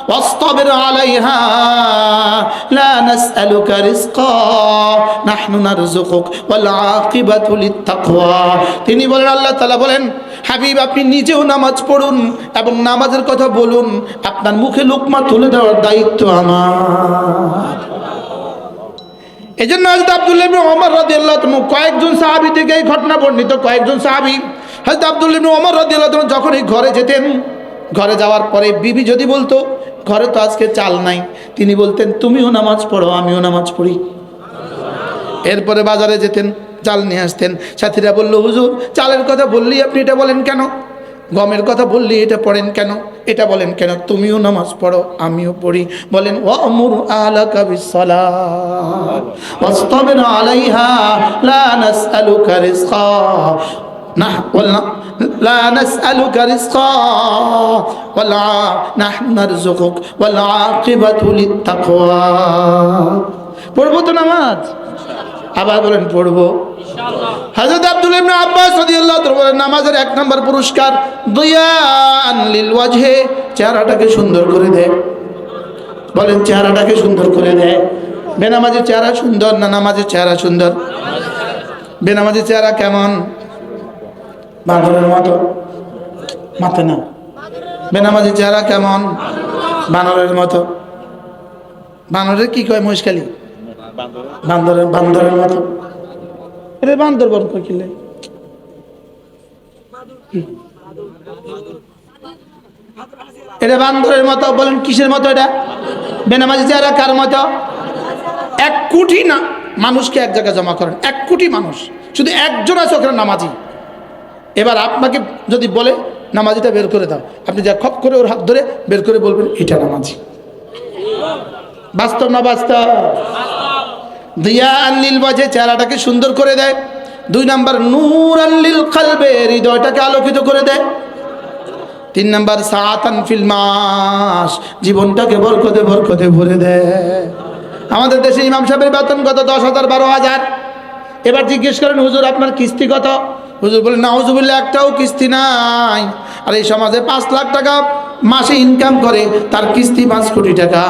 ওয়াসতাবির আলাইহা লা নাসআলুকা রিজকা নাহনু নারযুকুক ওয়াল আকিবাতু লিত-তাকওয়া। তিনি বলেন, আল্লাহ তাআলা বলেন, হাবিব আপনি নিজেও নামাজ পড়ুন এবং নামাজের কথা বলুন, আপনার মুখে লুকমা তুলে দেওয়ার দায়িত্ব আমার। এজন্য হযরত আব্দুল্লাহ ইবনে ওমর রাদিয়াল্লাহু তাআলা কয়েকজন সাহাবী থেকে এই ঘটনা বর্ণিত, কয়েকজন সাহাবী হযরত আব্দুল্লাহ ইবনে ওমর রাদিয়াল্লাহু তাআলা যখন এই ঘরে যেতেন, ঘরে যাওয়ার পরে বিবি যদি বলতো ঘরে তো আজকে চাল নাই, তিনি বলতেন তুমিও নামাজ পড়ো আমিও নামাজ পড়ি। এরপরে বাজারে যেতেন, চাল নিয়ে আসতেন, সাথীরা বলল, হুজুর চালের কথা বললি আপনি এটা বলেন কেন, গমের কথা বললি এটা পড়েন কেন, এটা বলেন কেন, তুমিও নামাজ পড়ো আমিও পড়ি। বলেন, ওয়া'মুর আহলাকা বিস-সালাহ ওয়াসতাবির আলাইহা লা নাসআলুকা রিজকা লা নাসআলুকা রিজকা ওয়ালা নাহনু নারযুকুক ওয়াল আকিবাতু লিত-তাকওয়া। পড়বো তো নামাজ? আবার বলেন পড়বো ইনশাআল্লাহ। হযরত আব্দুল্লাহ ইবনে আব্বাস রাদিয়াল্লাহু তাআলা বলেন, নামাজের 1 নম্বর পুরস্কার দিয়ান লিল ওয়াজহে, চেহারাটাকে সুন্দর করে দেয়। বলেন চেহারাটাকে সুন্দর করে দেয়। বেনামাজির চেহারা সুন্দর না নামাজের চেহারা সুন্দর? বেনামাজির চেহারা কেমন? বাঁদরের মতো, মাথা না। বেনামাজির চেহারা কেমন? বানরের মতো। বানরের কি কয় মহিষকালী? বান্দরের মতো। এটা বান্দর বন কিলে, এটা বান্দরের মতো। বলেন কিসের মতো এটা? বেনামাজি চেহারা কার মতো? 1 কোটি না মানুষকে এক জায়গায় জমা করেন, 1 কোটি মানুষ, শুধু একজন আছে ওখানে নামাজি। এবার আপনাকে যদি বলে নামাজিটা বের করে দাও, আপনি যা খপ করে ওর হাত ধরে বের করে বলবেন এটা নামাজি। বাস্তব না বাস্তব? দিয়ান লিল ওয়াজহে, চেহারাটাকে সুন্দর করে দেয়। 2 নাম্বার নূরান লিল কলবে, হৃদয়টাকে আলোকিত করে দেয়। 3 নাম্বার সাআতান ফিল মাস, জীবনটাকে বরকতে বরকতে ভরে দেয়। আমাদের দেশে ইমাম সাহেবের বেতন কত? 10,000 12,000। এবার জিজ্ঞেস করেন, হুজুর আপনার কিস্তি কত? হুজুর বলেন, নাউজুবিল্লাহ, একটাও কিস্তি নাই। আর এই সমাজে 5 লাখ টাকা মাসে ইনকাম করে, তার কিস্তি 5 কোটি টাকা।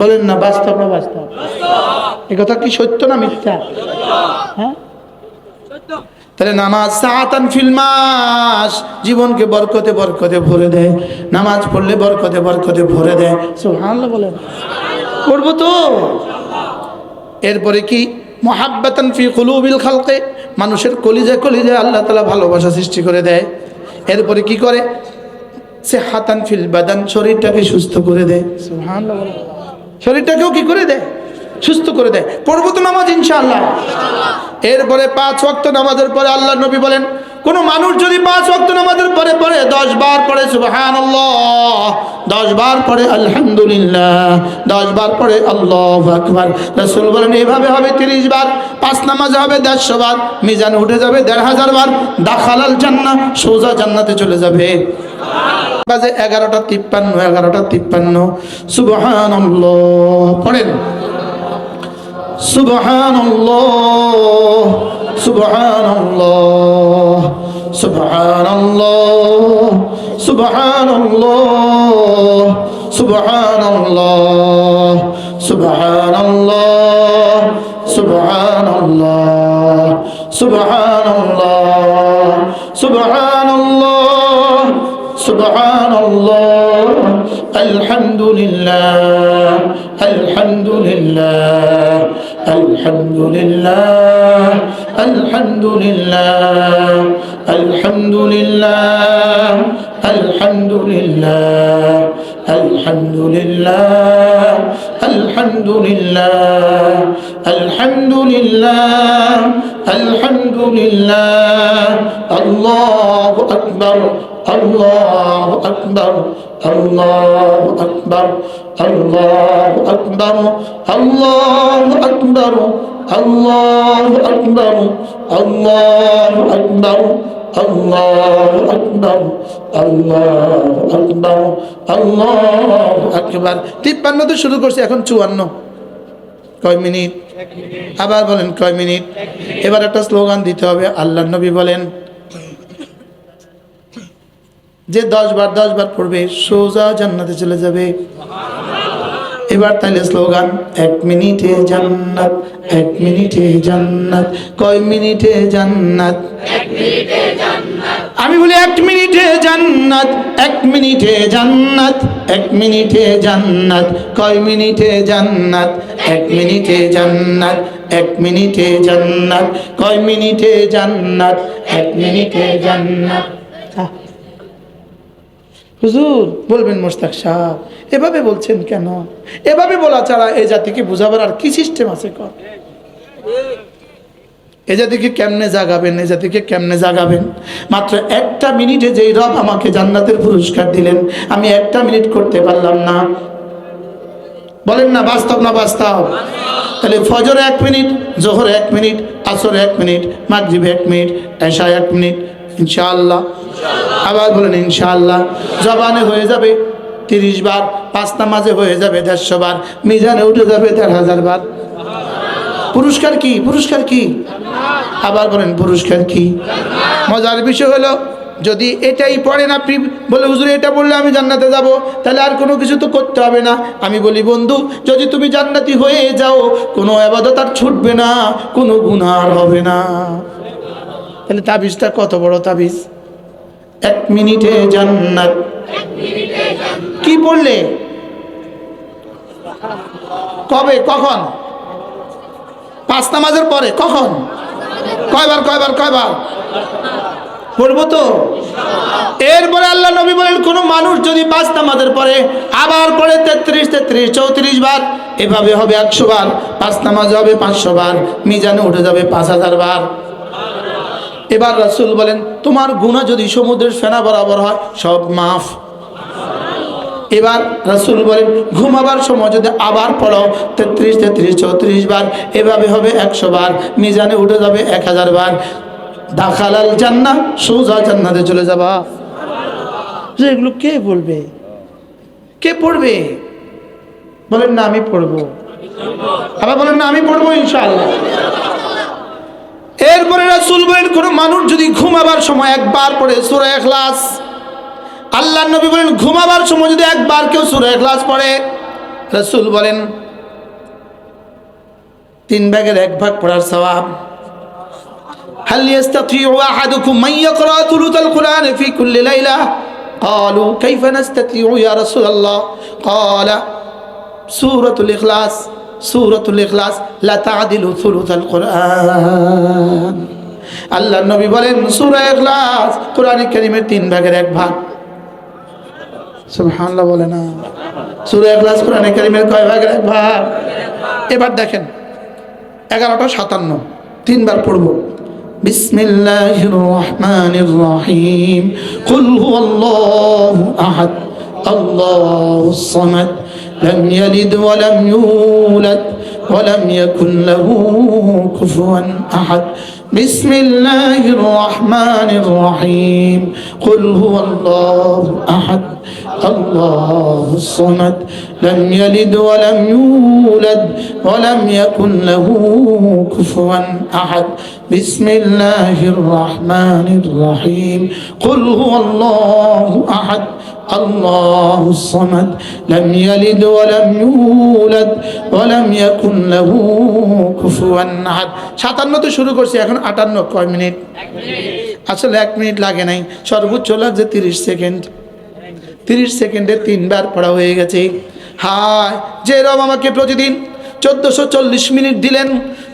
বলেন না বাস্তব না বাস্তব? এ কথা কি সত্য না মিথ্যা? হ্যাঁ, তাহলে নামাজ সাআতান ফিল মাস, জীবনকে বরকতে বরকতে ভরে দেয়। নামাজ পড়লে বরকতে বরকতে ভরে দেয়। সুবহানাল্লাহ বলেন। পড়বো তো। এরপরে কি? মুহাব্বাতান ফি কুলুবিল খালকে, মানুষের কলিজায় কলিজায় আল্লাহ তাআলা ভালোবাসা সৃষ্টি করে দেয়। এরপরে কি করে? সিহাতান ফিল বাদান, শরীরটাকে সুস্থ করে দেয়। সুবহানাল্লাহ বলেন। শরীরটাকেও কি করে দেয়? সুস্থ করে দেয়। পড়বো তো নামাজ ইনশাআল্লাহ। এরপরে 5 ওয়াক্ত নামাজের পরে আল্লাহ নবী বলেন, কোন মানুষ যদি 5 ওয়াক্ত নামাজের পরে 10 বার পড়ে সুবহানাল্লাহ, 10 বার পড়ে আলহামদুলিল্লাহ, 10 বার পড়ে আল্লাহু আকবার, রাসূল বলেন এভাবে হবে 30 বার। 5 নামাজে হবে 150 বার, মিজানে উঠে যাবে 1500 বার। দাখালাল জান্নাহ, সোজা জান্নাতে চলে যাবে। বাজে 11:53, 11:53। সুবহানাল্লাহ পড়েন। সুবহানাল্লাহ, সুবহানাল্লাহ, সুবহানাল্লাহ, সুবহানাল্লাহ, সুবহানাল্লাহ, সুবহানাল্লাহ, সুবহানাল্লাহ, সুবহানাল্লাহ, সুবহানাল্লাহ, সুবহানাল্লাহ, আলহামদুলিল্লাহ, আলহামদুলিল্লাহ, আলহামদুলিল্লাহ, আলহামদুলিল্লাহ, আলহামদুলিল্লাহ, আলহামদুলিল্লাহ, আলহামদুলিল্লাহ, আলহামদুলিল্লাহ, আলহামদুলিল্লাহ, আলহামদুলিল্লাহ, আল্লাহু আকবার, আল্লাহু আকবার, আল্লাহু আকবার, আল্লাহু আকবার, আল্লাহু আকবার, আল্লাহু আকবার, আল্লাহু আকবার, আল্লাহু আকবার, আল্লাহু আকবার, আল্লাহু আকবার। 53 তো শুরু করছি, এখন 54। কয় মিনিট? আবার বলেন কয় মিনিট? এবার একটা স্লোগান দিতে হবে। আল্লাহর নবী বলেন যে 10 বার পড়বে সোজা জান্নাতে চলে যাবে। এবার তাহলে স্লোগান, 1 মিনিটে জান্নাত, 1 মিনিটে জান্নাত। কয় মিনিটে জান্নাত? 1 মিনিটে জান্নাত। আমি বলি 1 মিনিটে জান্নাত, 1 মিনিটে জান্নাত, 1 মিনিটে জান্নাত। কয় মিনিটে জান্নাত? 1 মিনিটে জান্নাত, 1 মিনিটে জান্নাত। কয় মিনিটে জান্নাত? 1 মিনিটে জান্নাত। হুজুর বলবেন মোশতাক সাহেব এভাবে বলছেন কেন? এভাবে বলা ছাড়া এই জাতিকে বুঝাবার আর কি সিস্টেম আছে? কর এই জাতিকে কেমনে জাগাবেন? এই জাতিকে কেমনে জাগাবেন? মাত্র 1টা মিনিটে যেই রব আমাকে জান্নাতের পুরস্কার দিলেন, আমি 1টা মিনিট করতে পারলাম না। বলেন না বাস্তব না বাস্তব? তাহলে ফজরে 1 মিনিট, জোহরে 1 মিনিট, আসরে 1 মিনিট, মাগরিবে 1 মিনিট, এশায় 1 মিনিট, ইনশাআল্লাহ। আবার বলেন ইনশাআল্লাহ। জবানে হয়ে যাবে 30 বার, 5 নামাজে হয়ে যাবে 150 বার, মিজানে উঠে যাবে 1500 বার। পুরস্কার কি? পুরস্কার কি? আবার বলেন পুরস্কার কি? মজার বিষয় হলো, যদি এটাই পড়েন আপনি, বলে হুজুর এটা বললে আমি জান্নাতে যাব, তাহলে আর কোনো কিছু তো করতে হবে না। আমি বলি বন্ধু, যদি তুমি জান্নাতি হয়ে যাও, কোনো ইবাদত আর ছুটবে না, কোনো গুনাহ আর হবে না। তাহলে তাবিজটা কত বড় তাবিজ! 1 মিনিটে জান্নাত। কি পড়লে? কবে? কখন? 5 নামাজের পরে। কখন? কয়বার? কয়বার? কয়বার পড়বো তো? এরপরে আল্লাহ নবী বলেন, কোন মানুষ যদি 5 নামাজের পরে আবার পড়ে 33, 33, 34 বার, এভাবে হবে 100 বার। 5 নামাজ হবে 500 বার, মিজানে উঠে যাবে 5000 বার। এবার রাসূল বলেন, তোমার গুনাহ যদি সমুদ্রের ফেনা বরাবর হয়, সব মাফ। এবার রাসূল বলেন, ঘুমাবার সময় যদি আবার পড়ো 33, 33, 34 বার, এভাবে হবে 100 বার, মিজানে উঠে যাবে 1000 বার। দাখালাল জান্নাহ, সোজা জান্নাতে চলে যাবা। এগুলো কে বলবে? কে পড়বে? বলেন না আমি পড়বো। আবার বলেন না আমি পড়বো ইনশাআল্লাহ। এরপরে রাসূল বলেন, কোন মানুষ যদি ঘুমাবার সময় 1 বার পড়ে সূরা ইখলাস, আল্লাহর নবী বলেন ঘুমাবার সময় যদি 1 বার কেউ সূরা ইখলাস পড়ে, রাসূল বলেন 3 ভাগের 1 ভাগ পড়ার সওয়াব। هل يستطيع أحدكم من يقرأ ثلث القرآن في كل ليلة قالوا كيف نستطيع يا رسول الله قال سورة الإخلاص لا تعدل ثلث القرآن আল্লাহ নবী বলেন সূরা ইখলাস কোরআন কারীমের 3 ভাগের 1 ভাগ সুবহানাল্লাহ বলে না সূরা ইখলাস কোরআন কারীমের কয় ভাগের 1 ভাগ এবার দেখেন 11টা 57 তিনবার পড়ব বিসমিল্লাহির রহমানির রহিম কুল হুয়াল্লাহু আহাদ আল্লাহুস সামাদ লাম ইয়ালিদ ওয়া লাম ইউলাদ ওয়া লাম ইয়াকুল লাহু কুফুয়ান আহাদ بسم الله الرحمن الرحيم قل هو الله أحد الله الصمد لم يلد ولم يولد ولم يكن له كفوا أحد بسم الله الرحمن الرحيم قل هو الله أحد الله الصمد لم يلد ولم يولد ولم يكن له كفوا أحد 57 তে শুরু করছি এখন 58 কয় মিনিট 1 মিনিট আসলে 1 মিনিট লাগে নাই সর্বোচ্চ লাগছে 30 সেকেন্ড 30 সেকেন্ডে 3 বার পড়া হয়ে গেছে হায় যে রব আমাকে প্রতিদিন 1440 মিনিট দিলেন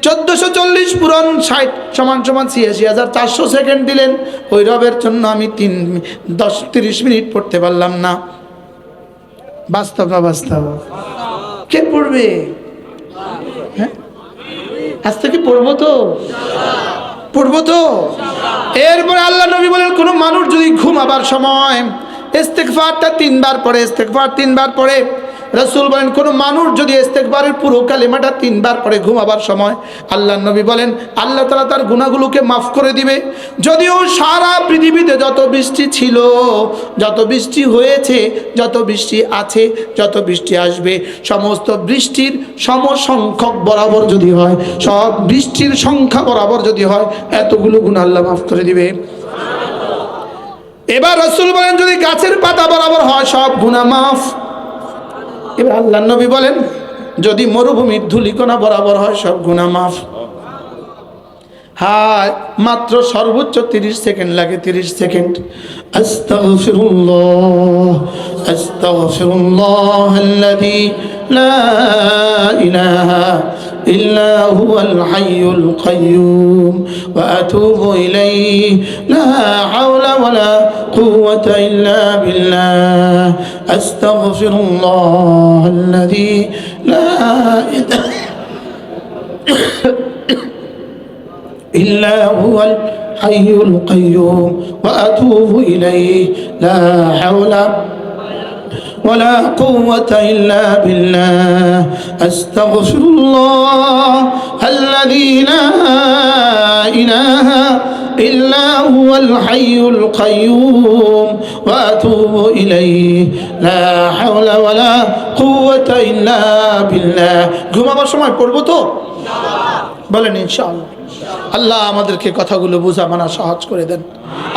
1440 পূরণ 60 সমান 86400 সেকেন্ড দিলেন ওই রবের জন্য আমি 30 মিনিট পড়তে পারলাম না বাস্তব না বাস্তব কে পড়বে হ্যাঁ আজ থেকে পড়বো তো এরপরে আল্লাহ নবী বলেন কোন মানুষ যদি ঘুমাবার সময় ইস্তেগফারটা 3 বার পড়ে ইস্তেগফার 3 বার পড়ে রাসূল বলেন কোন মানুষ যদি ইস্তেগফারের পুরো কালিমাটা 3 বার পড়ে ঘুমাবার সময় আল্লাহ নবী বলেন আল্লাহ তাআলা তার গুনাহগুলোকে maaf করে দিবে যদিও সারা পৃথিবীতে যত বৃষ্টি ছিল যত বৃষ্টি হয়েছে যত বৃষ্টি আছে যত বৃষ্টি আসবে সমস্ত বৃষ্টির সমসংখ্যক বরাবর যদি হয় সব বৃষ্টির সংখ্যা বরাবর যদি হয় এতগুলো গুনাহ আল্লাহ maaf করে দিবে এবার রাসূল বলেন যদি গাছের পাতা বরাবর হয় সব গুনাহ maaf এবার আল্লাহ নবী বলেন যদি মরুভূমির ধূলিকণা বরাবর হয় সব গুনাহ maaf হায় মাত্র সর্বোচ্চ 30 সেকেন্ড লাগে 30 সেকেন্ড আস্তাগফিরুল্লাহ আল্লাযী লা ইলাহা ইল্লা হুয়াল হাইয়ুল কাইয়্যুম ওয়া আতুবু ইলাইহি লা হাওলা ওয়ালা কুওয়াতা ইল্লা বিল্লাহ আস্তাগফিরুল্লাহ আল্লাযী লা ইলাহা إلا هو الحي القيوم وأتوب إليه لا حول ولا قوة إلا بالله أستغفر الله الذي لا إله إلا هو الحي القيوم وأتوب إليه لا حول ولا قوة إلا بالله ঘুমাবার সময় পড়বো তো বলেন ইনশাআল্লাহ আল্লাহ আমাদেরকে কথাগুলো বোঝা মানা সহজ করে দেন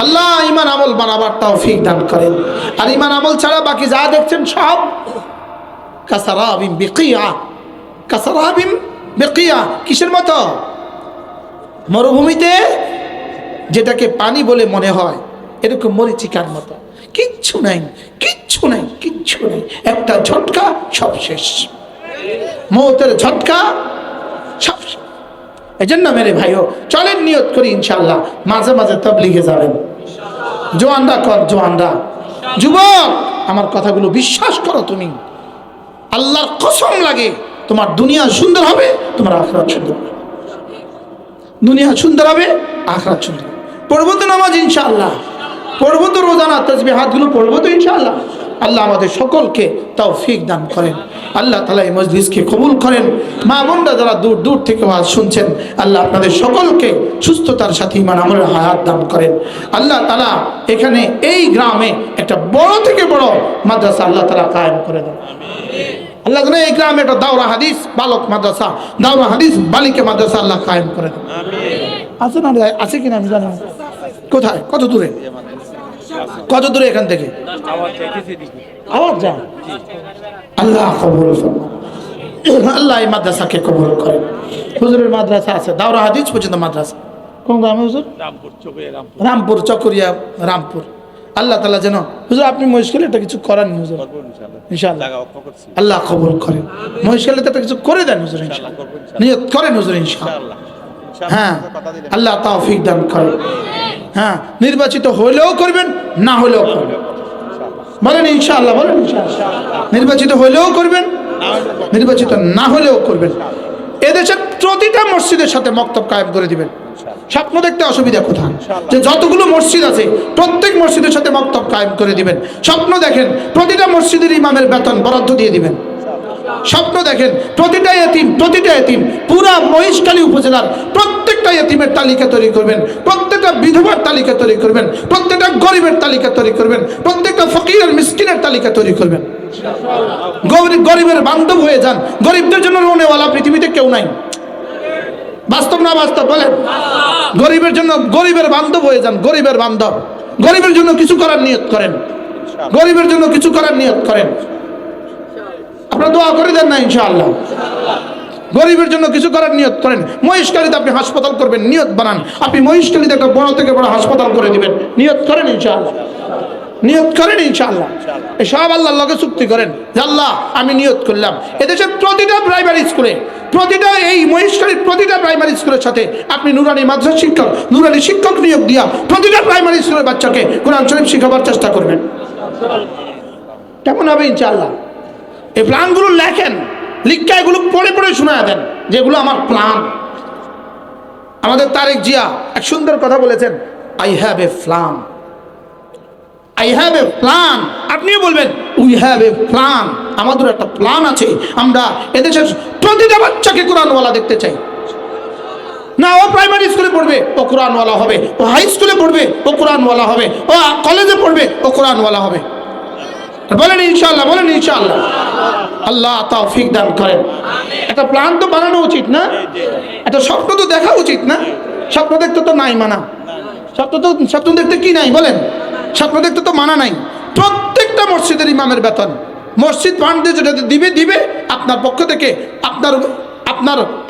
আল্লাহ ঈমান আমল বানাবার তৌফিক দান করেন আর ঈমান আমল ছাড়া বাকি যা দেখছেন সব কাসারাবিম বিকিয়া কিসের মতো মরুভূমিতে যেটাকে পানি বলে মনে হয় এরকম মরিচিকার মতো কিচ্ছু নাই একটা ঝটকা সব শেষ মৌতের ঝটকা সব শেষ এজন্য মেরে ভাইও চলেন নিয়ত করি ইনশাআল্লাহ মাঝে মাঝে তাবলীগে যাবেন জওয়ানরা যুবক আমার কথাগুলো বিশ্বাস করো তুমি আল্লাহর কসম লাগে তোমার দুনিয়া সুন্দর হবে তোমার আখিরাত সুন্দর হবে দুনিয়া সুন্দর হবে আখিরাত সুন্দর হবে পড়বো তো নামাজ ইনশাআল্লাহ পড়বো তো রোজানা তাসবিহাতগুলো পড়বো তো ইনশাআল্লাহ আল্লাহ আমাদের সকলকে তৌফিক দান করেন আল্লাহ তাআলা এই মজলিসকে কবুল করেন মা বোনরা যারা দূর দূর থেকে ওয়াজ শুনছেন আল্লাহ আপনাদের সকলকে সুস্থতার সাথে ঈমান আমলের হায়াত দান করেন আল্লাহ তাআলা এখানে এই গ্রামে একটা বড় থেকে বড় মাদ্রাসা আল্লাহ তাআলা কায়েম করে দেন আমিন আল্লাহ যেন এই গ্রামে একটা দাওরা হাদিস বালক মাদ্রাসা দাওরা হাদিস বালিকা মাদ্রাসা আল্লাহ কায়েম করে দেন আমিন আছে না আছে কিনা আমি জানি না কোথায় কত দূরে এখান থেকে আওয়াজ যায় আল্লাহ কবুল আল্লাহ এই মাদ্রাসাকে কবুল করেন হুজুরের মাদ্রাসা আছে দাওরা হাদিস পর্যন্ত মাদ্রাসা কোন গ্রামে হুজুর? রামপুর চকরিয়া রামপুর রামপুর, চকরিয়া, রামপুর। আল্লাহ তাআলা যেন হুজুর আপনি মহিষখালী এটা কিছু করান হুজুর, করবো ইনশাআল্লাহ ইনশাআল্লাহ জায়গা অক্ষ করছি আল্লাহ কবুল করেন। মহিষখালীতে একটা কিছু করে দেন হুজুর, ইনশাআল্লাহ ইনশাআল্লাহ করবো ইনশাআল্লাহ নিয়ত করেন হুজুর, ইনশাআল্লাহ। ইনশাআল্লাহ হ্যাঁ, কথা দিলেন আল্লাহ তৌফিক দান করেন। হ্যাঁ, নির্বাচিত হইলেও করবেন, না হলেও করবেন। বলেন ইনশাআল্লাহ, বলেন ইনশাআল্লাহ। নির্বাচিত হইলেও করবেন, নির্বাচিত না হলেও করবেন। এদেশের প্রতিটা মসজিদের সাথে মক্তব কায়েম করে দিবেন। স্বপ্ন দেখতে অসুবিধা কোথায়? যে যতগুলো মসজিদ আছে প্রত্যেক মসজিদের সাথে মক্তব কায়েম করে দিবেন। স্বপ্ন দেখেন প্রতিটা মসজিদের ইমামের বেতন বরাদ্দ দিয়ে দিবেন। স্বপ্ন দেখেন প্রতিটা এতিম পুরা মহিষখালী উপজেলার প্রত্যেকটা এতিমের তালিকা তৈরি করবেন, প্রত্যেকটা বিধবার তালিকা তৈরি করবেন, প্রত্যেকটা গরিবের তালিকা তৈরি করবেন, প্রত্যেকটা ফকির আর মিসকিনের তালিকা তৈরি করবেন। গরিবের বান্ধব হয়ে যান। গরিবদের জন্য রোনেওয়ালা পৃথিবীতে কেউ নাই। বাস্তব না বাস্তব বলেন? গরিবের জন্য গরিবের বান্ধব হয়ে যান, গরিবের বান্ধব। গরিবের জন্য কিছু করার নিয়ত করেন, গরিবের জন্য কিছু করার নিয়ত করেন। আপনারা দোয়া করে দেন না ইনশাআল্লাহ? গরিবের জন্য কিছু করার নিয়ত করেন। মহিষখালীতে আপনি হাসপাতাল করবেন, নিয়ত বানান। আপনি মহিষখালীতে একটা বড় থেকে বড় হাসপাতাল করে দিবেন, নিয়ত করেন ইনশাআল্লাহ, নিয়ত করেন ইনশাআল্লাহ। এই সব আল্লাহর লগে চুক্তি করেন যে আল্লাহ আমি নিয়ত করলাম এদেশের প্রতিটা প্রাইমারি স্কুলে, প্রতিটা এই মহিষখালীর প্রতিটা প্রাইমারি স্কুলের সাথে আপনি নুরানি মাদ্রাসা শিক্ষক, নুরানি শিক্ষক নিয়োগ দিয়া প্রতিটা প্রাইমারি স্কুলের বাচ্চাকে কোরআন শরীফ শিখাবার চেষ্টা করবেন। কেমন হবে ইনশাআল্লাহ? এই প্ল্যানগুলো লেখেন, লিখা এগুলো পড়ে পড়ে শোনায় দেন যেগুলো আমার প্ল্যান। আমাদের তারেক জিয়া এক সুন্দর কথা বলেছেন, I have a plan, I have a plan. আপনিও বলবেন উই হ্যাভ এ প্ল্যান। আমাদের একটা প্ল্যান আছে, আমরা এদেশের প্রতিটা বাচ্চাকে কোরআনওয়ালা দেখতে চাই। না ও প্রাইমারি স্কুলে পড়বে ও কোরআনওয়ালা হবে, ও হাই স্কুলে পড়বে ও কোরআনওয়ালা হবে, ও কলেজে পড়বে ও কোরআনওয়ালা হবে। বলেন ইনশাআল্লাহ, বলেন ইনশাআল্লাহ। আল্লাহ তৌফিক দান করেন। একটা প্ল্যান তো বানানো উচিত না? একটা স্বপ্ন তো দেখা উচিত না? স্বপ্ন দেখতে তো নাই মানা। স্বপ্ন দেখতে কি নাই বলেন? স্বপ্ন দেখতে তো মানা নাই। প্রত্যেকটা মসজিদের ইমামের বেতন মসজিদ ফান্ড দিয়ে যেটা দিবে আপনার পক্ষ থেকে,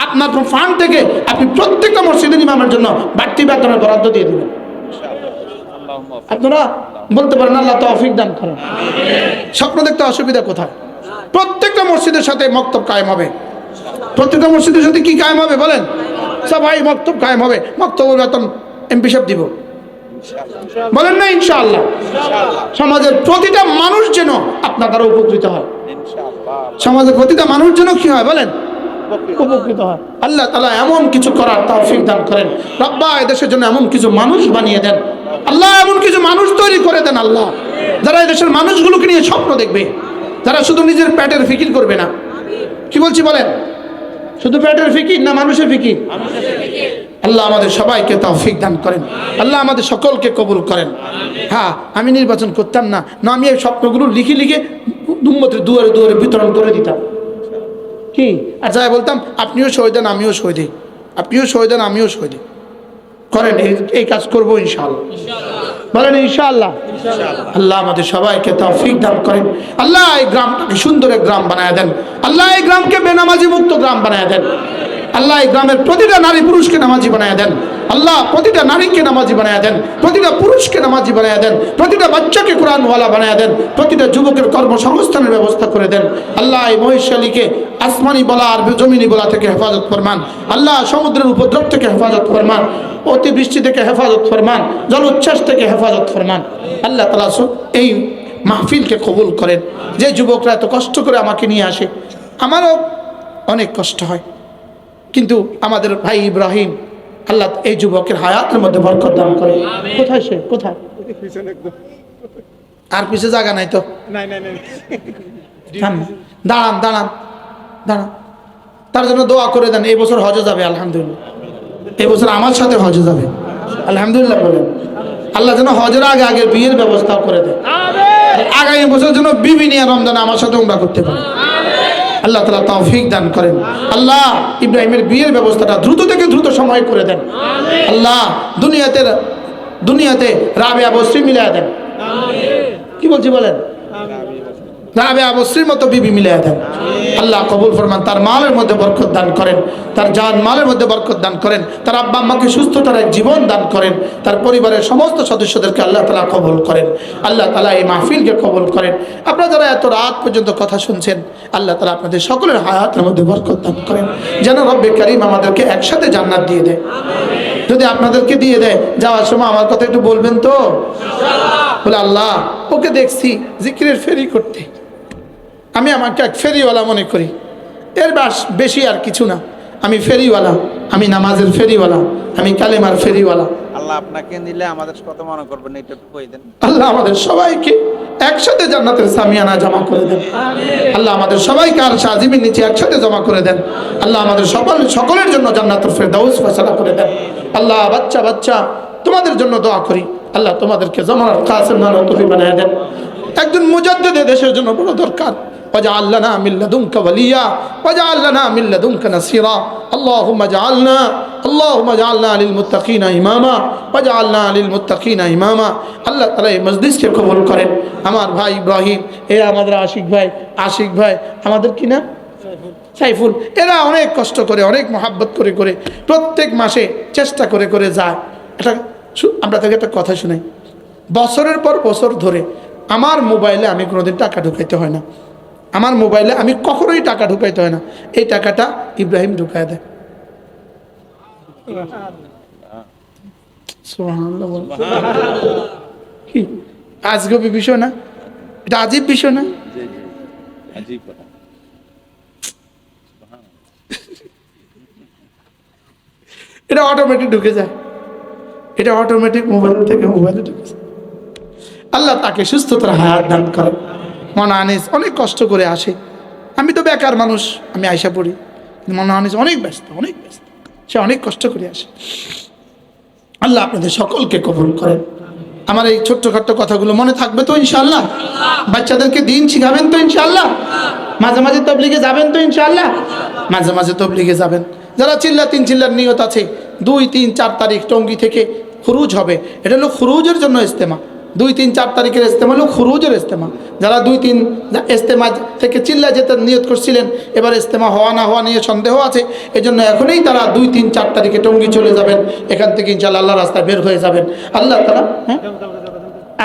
আপনার ফান্ড থেকে আপনি প্রত্যেকটা মসজিদের ইমামের জন্য বাড়তি বেতনের বরাদ্দ দিয়ে দিবেন। আপনারা বলতে পারেন আল্লাহ তৌফিক দান করেন। স্বপ্ন দেখতে অসুবিধা কোথায়? প্রত্যেকটা মসজিদের সাথে মক্তব কায়েম হবে। প্রত্যেকটা মসজিদের সাথে কি কায়েম হবে বলেন? সবাই মক্তব কায়েম হবে, মক্তবের বেতন এমপি সাহেব দিব। বলেন না ইনশাআল্লাহ? সমাজের প্রতিটা মানুষ যেন আপনার দ্বারা উপকৃত হয়। সমাজের প্রতিটা মানুষ যেন কি হয় বলেন? উপকৃত হয়। আল্লাহ তাআলা এমন কিছু করার তৌফিক দান করেন। রব্বা এদেশের জন্য এমন কিছু মানুষ বানিয়ে দেন আল্লাহ, এমন কিছু মানুষ তৈরি করে দেন আল্লাহ, যারা এদেশের মানুষগুলোকে নিয়ে স্বপ্ন দেখবে, যারা শুধু নিজের পেটের ফিকির করবে না। কি বলছি বলেন? শুধু পেটের ফিকির না, মানুষের ফিকির। আল্লাহ আমাদের সবাইকে তৌফিক দান করেন। আল্লাহ আমাদের সকলকে কবুল করেন। হ্যাঁ, আমি নির্বাচন করতাম না, না আমি এই স্বপ্নগুলো লিখে লিখে উম্মতের দুয়ারে দুয়ারে বিতরণ করে দিতাম। কি আর যাই বলতাম আপনিও সই দেন আমিও সই দিই, আপনিও সই দেন আমিও সই দিই। করেন, এই কাজ করবো ইনশাআল্লাহ। বলেন ইনশাআল্লাহ। আল্লাহ আমাদের সবাইকে তৌফিক দান করেন। আল্লাহ এই গ্রামটাকে সুন্দর এক গ্রাম বানায় দেন। আল্লাহ এই গ্রামকে বেনামাজি মুক্ত গ্রাম বানায় দেন। আল্লাহ এই গ্রামের প্রতিটা নারী পুরুষকে নামাজি বানায় দেন। আল্লাহ প্রতিটা নারীকে নামাজি বানায় দেন, প্রতিটা পুরুষকে নামাজি বানায় দেন, প্রতিটা বাচ্চাকে কোরআনওয়ালা বানায় দেন, প্রতিটা যুবকের কর্মসংস্থানের ব্যবস্থা করে দেন। আল্লাহ এই মহিষখালীকে আসমানি বলা আর জমিনি বলা থেকে হেফাজত ফরমান। আল্লাহ সমুদ্রের উপদ্রব থেকে হেফাজত ফরমান, অতিবৃষ্টি থেকে হেফাজত ফরমান, জলোচ্ছ্বাস থেকে হেফাজত ফরমান। আল্লাহ তাআলা এই মাহফিলকে কবুল করেন। যে যুবকরা এত কষ্ট করে আমাকে নিয়ে আসে, আমারও অনেক কষ্ট হয়, কিন্তু আমাদের ভাই ইব্রাহিম আল্লাহ এই যুবকের হায়াতের মধ্যে বরকত দান করে। কোথায় সে? কোথায়? আর পিছে জায়গা নাই তো? দাঁড়ান দাঁড়ান দাঁড়ান, তার জন্য দোয়া করে দেন। এই বছর হজে যাবে আলহামদুলিল্লাহ, এই বছর আমার সাথে হজে যাবে আলহামদুলিল্লাহ। বলেন আল্লাহ যেন হজের আগে আগে বিয়ের ব্যবস্থা করে দেয়, আগামী বছর যেন বিবি নিয়ে রমজানে আমার সাথে উমরা করতে পারে। আল্লাহ তাআলা তৌফিক দান করেন। আল্লাহ ইব্রাহিমের বিয়ের ব্যবস্থাটা দ্রুত থেকে দ্রুত সময় করে দেন। আল্লাহ দুনিয়াতে রাবিয়া বসরি মিলিয়ে দেন। কি বলছি বলেন? রাবেয়া বসরির মতো বিবি মিলিয়ে দেন আল্লাহ কবুল ফরমান। তার মালের মধ্যে বরকত দান করেন, তার জান মালের মধ্যে বরকত দান করেন, তার আব্বা আম্মাকে সুস্থতার এক জীবন দান করেন, তার পরিবারের সমস্ত সদস্যদেরকে আল্লাহ তাআলা কবুল করেন। আল্লাহ তাআলা এই মাহফিলকে কবুল করেন। আপনারা যারা এত রাত পর্যন্ত কথা শুনছেন, আল্লাহ তাআলা আপনাদের সকলের হায়াতের মধ্যে বরকত দান করেন, যেন রব্বে কারীম আমাদেরকে একসাথে জান্নাত দিয়ে দেয়। যদি আপনাদেরকে দিয়ে দেয়, যাওয়ার সময় আমার কথা একটু বলবেন তো বলে, আল্লাহ ওকে দেখছি জিকিরের ফেরি করতে, আমি আমাকে এক ফেরিওয়ালা মনে করি, এর বেশি আর কিছু না। আমি ফেরিওয়ালা, আমি নামাজের ফেরিওয়ালা, আমি কালেমার ফেরিওয়ালা। আল্লাহ আপনাকে নিলে আমাদের কত মনে করবেন, এটা একটু কই দেন। আল্লাহ আমাদের সবাইকে একসাথে জান্নাতের সামিয়ানা জমা করে দেন। আল্লাহ আমাদের সবাইকে আর আজিমের নিচে একসাথে জমা করে দেন। আল্লাহ আমাদের সকলের জন্য জান্নাতুল ফেরদাউস ফয়সালা করে দেন। আল্লাহ বাচ্চা তোমাদের জন্য দোয়া করি, আল্লাহ তোমাদেরকে জামানার কাসেম নানা তৌফিক বানায় দেন। একজন মুজাদ্দিদ দেশের জন্য বড় দরকার। واجعل لنا من لدنك وليا واجعل لنا من لدنك نصيرا اللهم اجعلنا للمتقين اماما واجعلنا للمتقين اماما। আল্লাহ তাআলা এই মজলিসকে কবুল করেন। আমার ভাই ইব্রাহিম, এরা আমাদের আশিক ভাই আমাদের কি না সাইফুল, এরা অনেক কষ্ট করে, অনেক মহাব্বত করে প্রত্যেক মাসে চেষ্টা করে যায়। এটা আমরা তাকে একটা কথা শুনাই, বছরের পর বছর ধরে আমার মোবাইলে আমি কোনোদিন টাকা ঢুকাইতে হয় না, আমার মোবাইলে আমি কখনোই টাকা ঢুকাইতে হয় না, এই টাকাটা ইব্রাহিম ঢুকায় দেয়। সুবহানাল্লাহ। কি আজগব বিষয় না, এটা আজীব বিষয় না? এটা অটোমেটিক ঢুকে যায়, এটা অটোমেটিক মোবাইল থেকে মোবাইলে ঢুকে যায়। আল্লাহ তাকে সুস্থতার হায়াত দান করেন। মনা আনিস অনেক কষ্ট করে আসে, আমি তো বেকার মানুষ, আমি আয়সা পড়ি, মনা আনিস অনেক ব্যস্ত, সে অনেক কষ্ট করে আসে। আল্লাহ আপনাদের সকলকে কবুল করেন। আমার এই ছোট্টখাট্ট কথাগুলো মনে থাকবে তো ইনশাআল্লাহ? বাচ্চাদেরকে দিন শিখাবেন তো ইনশাআল্লাহ? মাঝে মাঝে তাবলীগে যাবেন তো ইনশাআল্লাহ? মাঝে মাঝে তাবলীগে যাবেন। যারা চিল্লার নিয়ত আছে 2, 3, 4 তারিখ টঙ্গী থেকে খুরুজ হবে, এটা হলো খুরুজের জন্য ইজতেমা। 2, 3, 4 তারিখের ইজতেমা হলো খুরুজের ইজতেমা। যারা 2, 3 ইজতেমা থেকে চিল্লা যেতে নিয়ত করছিলেন, এবার ইজতেমা হওয়া না হওয়া নিয়ে সন্দেহ আছে, এজন্য এখনই তারা 2, 3, 4 তারিখে টঙ্গী চলে যাবেন। এখান থেকে ইনশাআল্লাহ আল্লাহ রাস্তায় বের হয়ে যাবেন। আল্লাহ তাআলা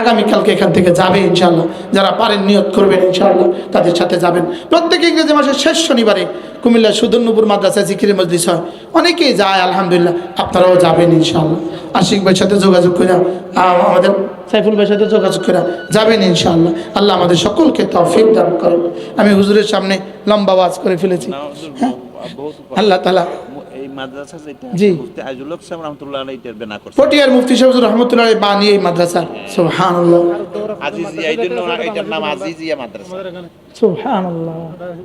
আগামীকালকে এখান থেকে যাবে ইনশাআল্লাহ। যারা পারেন নিয়ত করবেন ইনশাআল্লাহ, তাদের সাথে যাবেন। প্রত্যেক ইংরেজি মাসের শেষ শনিবারে কুমিল্লা সুদর্ণপুর মাদ্রাসায় জিকিরের মজলিস হয়, অনেকেই যায় আলহামদুলিল্লাহ। আপনারাও যাবেন ইনশাআল্লাহ। আশিক ভাইয়ের সাথে যোগাযোগ করে, আমাদের সাইফুল ভাইয়ের সাথে যোগাযোগ করে যাবেন ইনশাআল্লাহ। আল্লাহ আমাদের সকলকে তৌফিক দান করেন। আমি হুজুরের সামনে লম্বা ওয়াজ করে ফেলেছি। হ্যাঁ, আল্লাহ তাআলা এই মাদ্রাসা যেটা জি মুফতি আজিজুল হক সাহেব রাহমাতুল্লাহ আলাইহি বেনা করছে, পটিয়ার মুফতি সাহেব রাহমাতুল্লাহ আলাইহি বানিয়ে এই মাদ্রাসা। সুবহানাল্লাহ। আজিজিয়া, এই জন্য এটার নাম আজিজিয়া মাদ্রাসা। সুবহানাল্লাহ।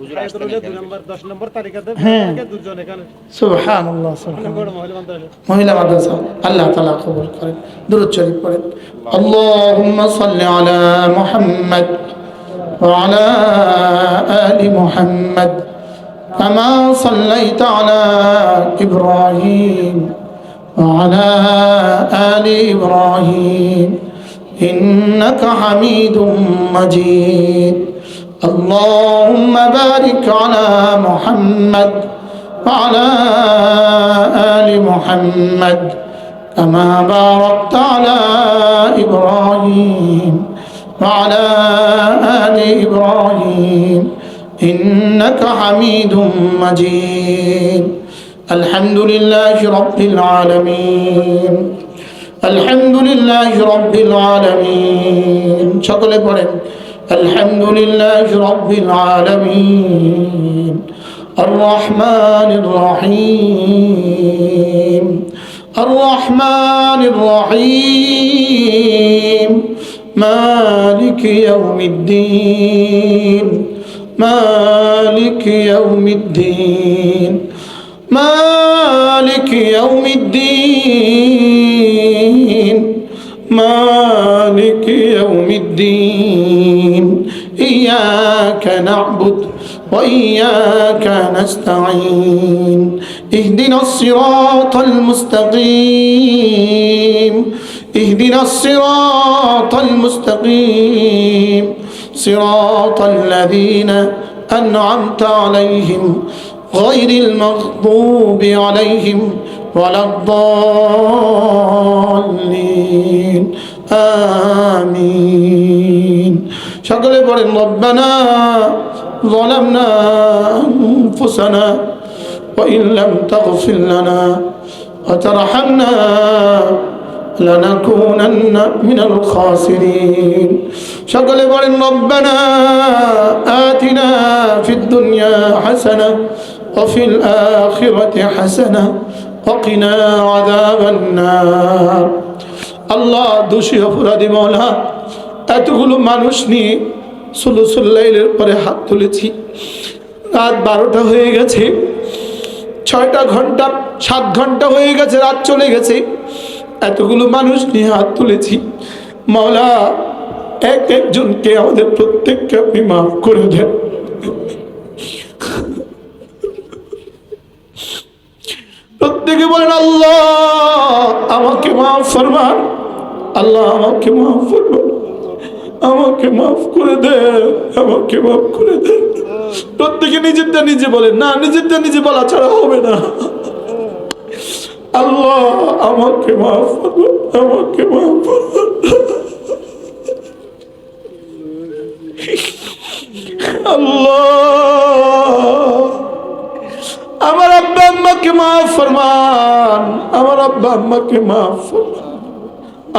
হুজুর আসতেন এখানে। 10 নম্বর তারিখে হ্যাঁ, দুজন এখানে সুবহানাল্লাহ। মহিলা মাদ্রাসা। আল্লাহ তাআলা কবুল করেন। দুরূদ শরীফ পড়েন। আল্লাহুম্মা সাল্লি আলা মুহাম্মদ ওয়া আলা আলি মুহাম্মদ كما صليت على إبراهيم وعلى آل إبراهيم إنك حميد مجيد اللهم بارك على محمد وعلى آل محمد كما باركت على إبراهيم وعلى آل إبراهيم إنك حميد مجيد الحمد لله رب العالمين الحمد لله رب العالمين شكرا لكم الحمد لله رب العالمين الرحمن الرحيم الرحمن الرحيم مالك يوم الدين مالك يوم الدين مالك يوم الدين مالك يوم الدين إياك نعبد وإياك نستعين اهدنا الصراط المستقيم اهدنا الصراط المستقيم صراط الذين أنعمت عليهم غير المغضوب عليهم ولا الضالين آمين সকলে বলেন ربنا ظلمنا أنفسنا وإن لم تغفر لنا وترحمنا لنكونن من الخاسرين সকলে বলেন ربنا آتنا في الدنيا حسنة وفي الآخرة حسنة وقنا عذاب النار আল্লাহ দোষী অপরাধী মাওলা এতগুলো মানুষ নিয়ে সুলুসুল লাইলের পরে হাত তুলেছি রাত 12টা হয়ে গেছে 6টা ঘন্টা 7 ঘন্টা হয়ে গেছে রাত চলে গেছে এতগুলো মানুষ নিয়ে হাত তুলেছি মাওলা এক একজনকে আমাদের প্রত্যেককে আপনি মাফ করে দেন প্রত্যেকে বলেন আল্লাহ আমাকে মাফ ফরমান আল্লাহ আমাকে মাফ ফরমান আমাকে মাফ করে দেন আমাকে মাফ করে দেন প্রত্যেকে নিজেরটা নিজে বলেন না নিজেরটা নিজে বলা ছাড়া হবে না আল্লাহ আমাকে মাফ ফরমান আমাকে মাফ ফরমান আল্লাহ আমার আব্বা আম্মাকে মাফ ফরমান আমার আব্বা আম্মাকে মাফ ফরমান